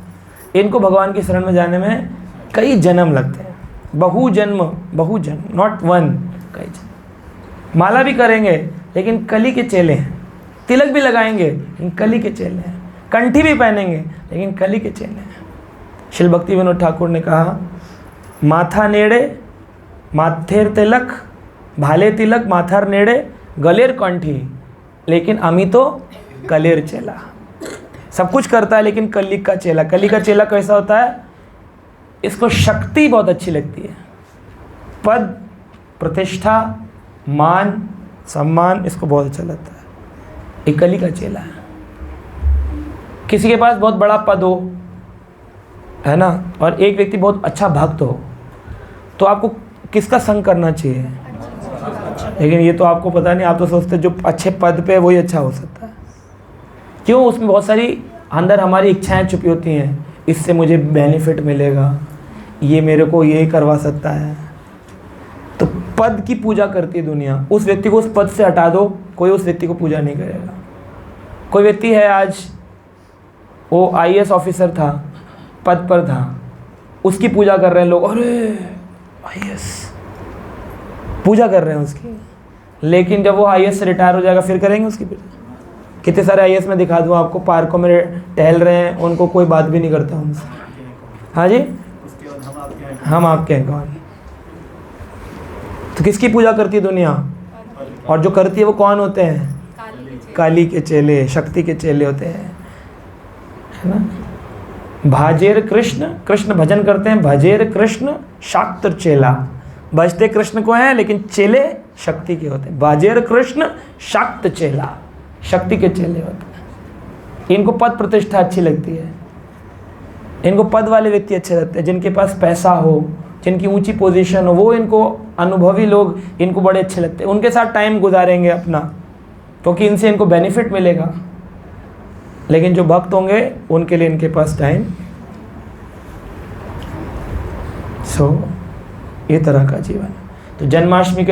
इनको भगवान की शरण में जाने में कई जन्म लगते हैं। बहु जन्म, नॉट वन, कई जन्म। माला भी करेंगे लेकिन कली के चेले हैं, तिलक भी लगाएंगे लेकिन कली के चेले हैं, कंठी भी पहनेंगे लेकिन कली के चेले हैं। श्रील भक्ति विनोद ठाकुर ने कहा, माथा नेड़े माथेर तिलक, भाले तिलक माथार नेड़े गलेर कंठी, लेकिन अमी तो कलेर चेला। सब कुछ करता है लेकिन कली का चेला। कली का चेला कैसा होता है? इसको शक्ति बहुत अच्छी लगती है, पद, प्रतिष्ठा, मान, सम्मान, इसको बहुत अच्छा लगता है। एक कली का चेला है। किसी के पास बहुत बड़ा पद हो, है ना, और एक व्यक्ति बहुत अच्छा भक्त हो, तो आपको किसका संग करना चाहिए? लेकिन ये तो आपको पता नहीं, आप तो सोचते जो अच्छे पद पे वही अच्छा हो सकता है। क्यों? उसमें बहुत सारी अंदर हमारी इच्छाएं छुपी होती हैं, इससे मुझे बेनिफिट मिलेगा, ये मेरे को ये करवा सकता है। तो पद की पूजा करती है दुनिया। उस व्यक्ति को उस पद से हटा दो, कोई उस व्यक्ति को पूजा नहीं करेगा। कोई व्यक्ति है, आज वो IAS ऑफिसर था, पद पर था, उसकी पूजा कर रहे हैं लोग, अरे IAS पूजा कर रहे हैं उसकी। लेकिन जब वो IAS से रिटायर हो जाएगा फिर करेंगे उसकी पूजा? कितने सारे IAS में दिखा दूँ आपको, पार्कों में टहल रहे हैं, उनको कोई बात भी नहीं करता उनसे। हाँ जी, हम आपके हैं कौन? तो किसकी पूजा करती है दुनिया? और जो करती है वो कौन होते हैं? काली के चेले, शक्ति के चेले होते हैं, है ना। भाजेर कृष्ण, कृष्ण भजन करते हैं, भजेर कृष्ण शाक्त चेला, भजते कृष्ण को हैं लेकिन चेले शक्ति के होते हैं। भाजेर कृष्ण शाक्त चेला, शक्ति के चेले होते हैं। इनको पद प्रतिष्ठा अच्छी लगती है, इनको पद वाले व्यक्ति अच्छे लगते हैं, जिनके पास पैसा हो, जिनकी ऊंची पोजीशन हो, वो इनको अनुभवी लोग इनको बड़े अच्छे लगते हैं। उनके साथ टाइम गुजारेंगे अपना, क्योंकि इनसे इनको बेनिफिट मिलेगा। लेकिन जो भक्त होंगे उनके लिए इनके पास टाइम, ये तरह का जीवन। तो जन्माष्टमी के